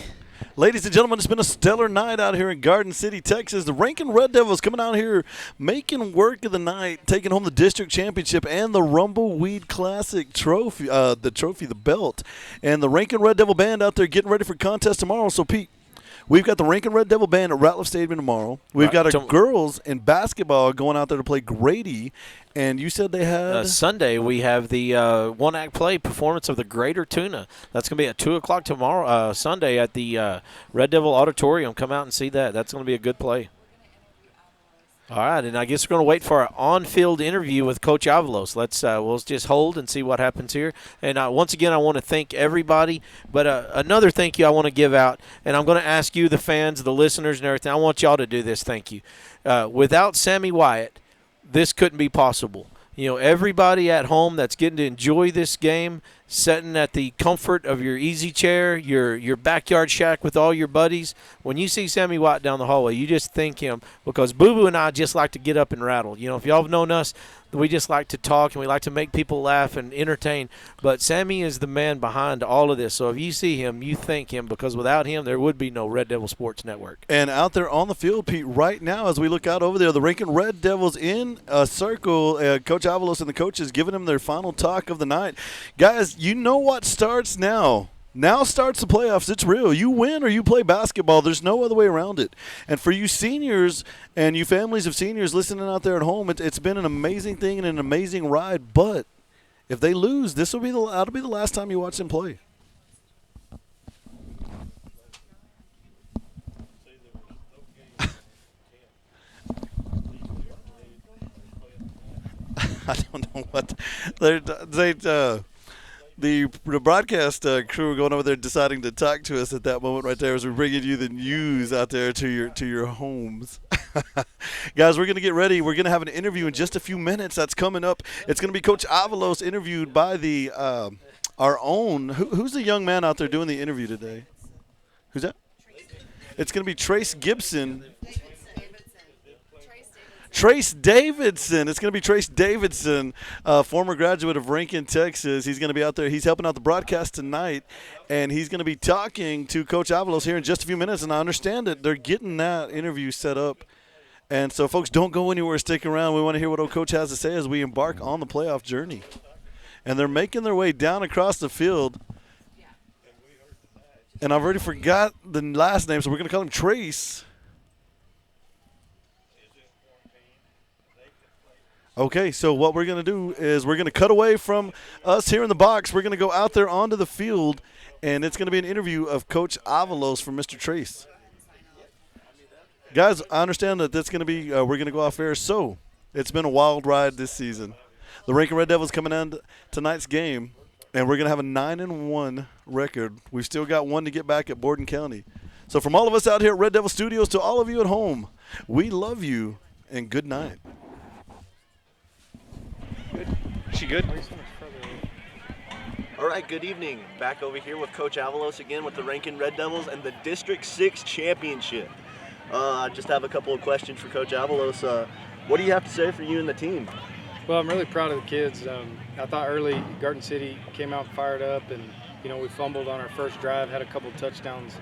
Ladies and gentlemen, it's been a stellar night out here in Garden City, Texas. The Rankin Red Devils coming out here, making work of the night, taking home the district championship and the Rumbleweed Classic trophy, the belt. And the Rankin Red Devil Band out there getting ready for contest tomorrow. So, Pete, we've got the Rankin Red Devil Band at Ratliff Stadium tomorrow. We've got our girls in basketball going out there to play Grady. And you said they had? Sunday, we have the one-act play performance of the Greater Tuna. That's going to be at 2 o'clock tomorrow, Sunday, at the Red Devil Auditorium. Come out and see that. That's going to be a good play. All right, and I guess we're going to wait for our on-field interview with Coach Avalos. We'll just hold and see what happens here. And once again, I want to thank everybody. But another thank you I want to give out, and I'm going to ask you, the fans, the listeners, and everything. I want y'all to do this. Thank you. Without Sammy Wyatt, this couldn't be possible. You know, everybody at home that's getting to enjoy this game, sitting at the comfort of your easy chair, your backyard shack with all your buddies, when you see Sammy White down the hallway, you just thank him, because Boo Boo and I just like to get up and rattle. You know, if y'all have known us, we just like to talk and we like to make people laugh and entertain. But Sammy is the man behind all of this. So if you see him, you thank him, because without him, there would be no Red Devil Sports Network. And out there on the field, Pete, right now, as we look out over there, the Rankin Red Devils in a circle. Coach Avalos and the coaches giving them their final talk of the night. Guys, you know what starts now. Now starts the playoffs. It's real. You win or you play basketball. There's no other way around it. And for you seniors and you families of seniors listening out there at home, it's been an amazing thing and an amazing ride. But if they lose, that'll be the last time you watch them play. I don't know what the broadcast crew were going over there deciding to talk to us at that moment right there as we're bringing you the news out there to your homes. Guys, we're going to get ready. We're going to have an interview in just a few minutes. That's coming up. It's going to be Coach Avalos interviewed by the our own. Who's the young man out there doing the interview today? Who's that? It's going to be Trace Gibson. Trace Davidson. It's going to be Trace Davidson, former graduate of Rankin, Texas. He's going to be out there. He's helping out the broadcast tonight, and he's going to be talking to Coach Avalos here in just a few minutes. And I understand that they're getting that interview set up. And so, folks, don't go anywhere. Stick around. We want to hear what old Coach has to say as we embark on the playoff journey. And they're making their way down across the field. And I've already forgot the last name, so we're going to call him Trace. Okay, so what we're going to do is we're going to cut away from us here in the box. We're going to go out there onto the field, and it's going to be an interview of Coach Avalos from Mr. Trace. Guys, I understand that that's going to be we're going to go off air. So it's been a wild ride this season. The Rankin Red Devils coming in tonight's game, and we're going to have a 9-1 record. We've still got one to get back at Borden County. So from all of us out here at Red Devil Studios to all of you at home, we love you, and good night. Is she good? All right, good evening. Back over here with Coach Avalos again with the Rankin Red Devils and the District 6 Championship. I just have a couple of questions for Coach Avalos. What do you have to say for you and the team? Well, I'm really proud of the kids. I thought early Garden City came out fired up, and we fumbled on our first drive, had a couple of touchdowns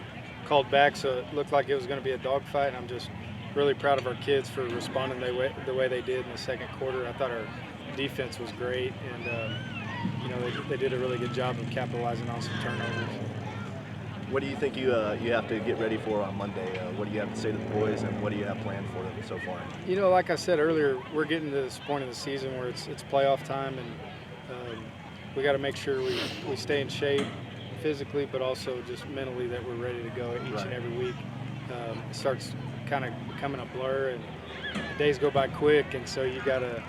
called back, so it looked like it was going to be a dogfight. And I'm just really proud of our kids for responding the way they did in the second quarter. I thought our defense was great, and they did a really good job of capitalizing on some turnovers. What do you think you have to get ready for on Monday? What do you have to say to the boys, and what do you have planned for them so far? Like I said earlier, we're getting to this point of the season where it's playoff time, and we got to make sure we stay in shape physically, but also just mentally that we're ready to go each and every week. It starts kind of becoming a blur, and the days go by quick, and so you got to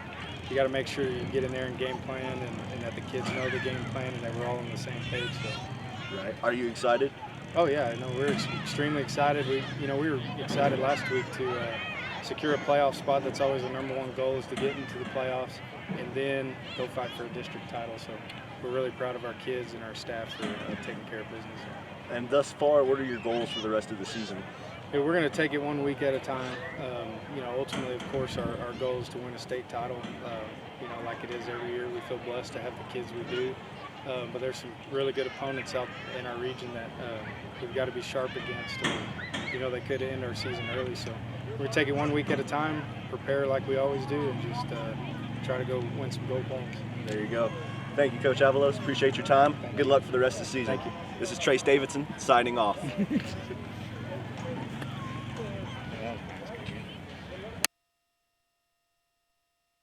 you got to make sure you get in there and game plan, and that the kids know the game plan and that we're all on the same page. So. Right. Are you excited? Oh yeah, no, we're extremely excited. We were excited last week to secure a playoff spot. That's always the #1 goal, is to get into the playoffs and then go fight for a district title. So we're really proud of our kids and our staff for taking care of business. And thus far, what are your goals for the rest of the season? Yeah, we're going to take it 1 week at a time. Ultimately, of course, our goal is to win a state title. Like it is every year. We feel blessed to have the kids we do. But there's some really good opponents out in our region that we've got to be sharp against. They could end our season early. So we're taking 1 week at a time, prepare like we always do, and just try to go win some gold points. There you go. Thank you, Coach Avalos. Appreciate your time. Good luck for the rest of the season. Thank you. This is Trace Davidson signing off.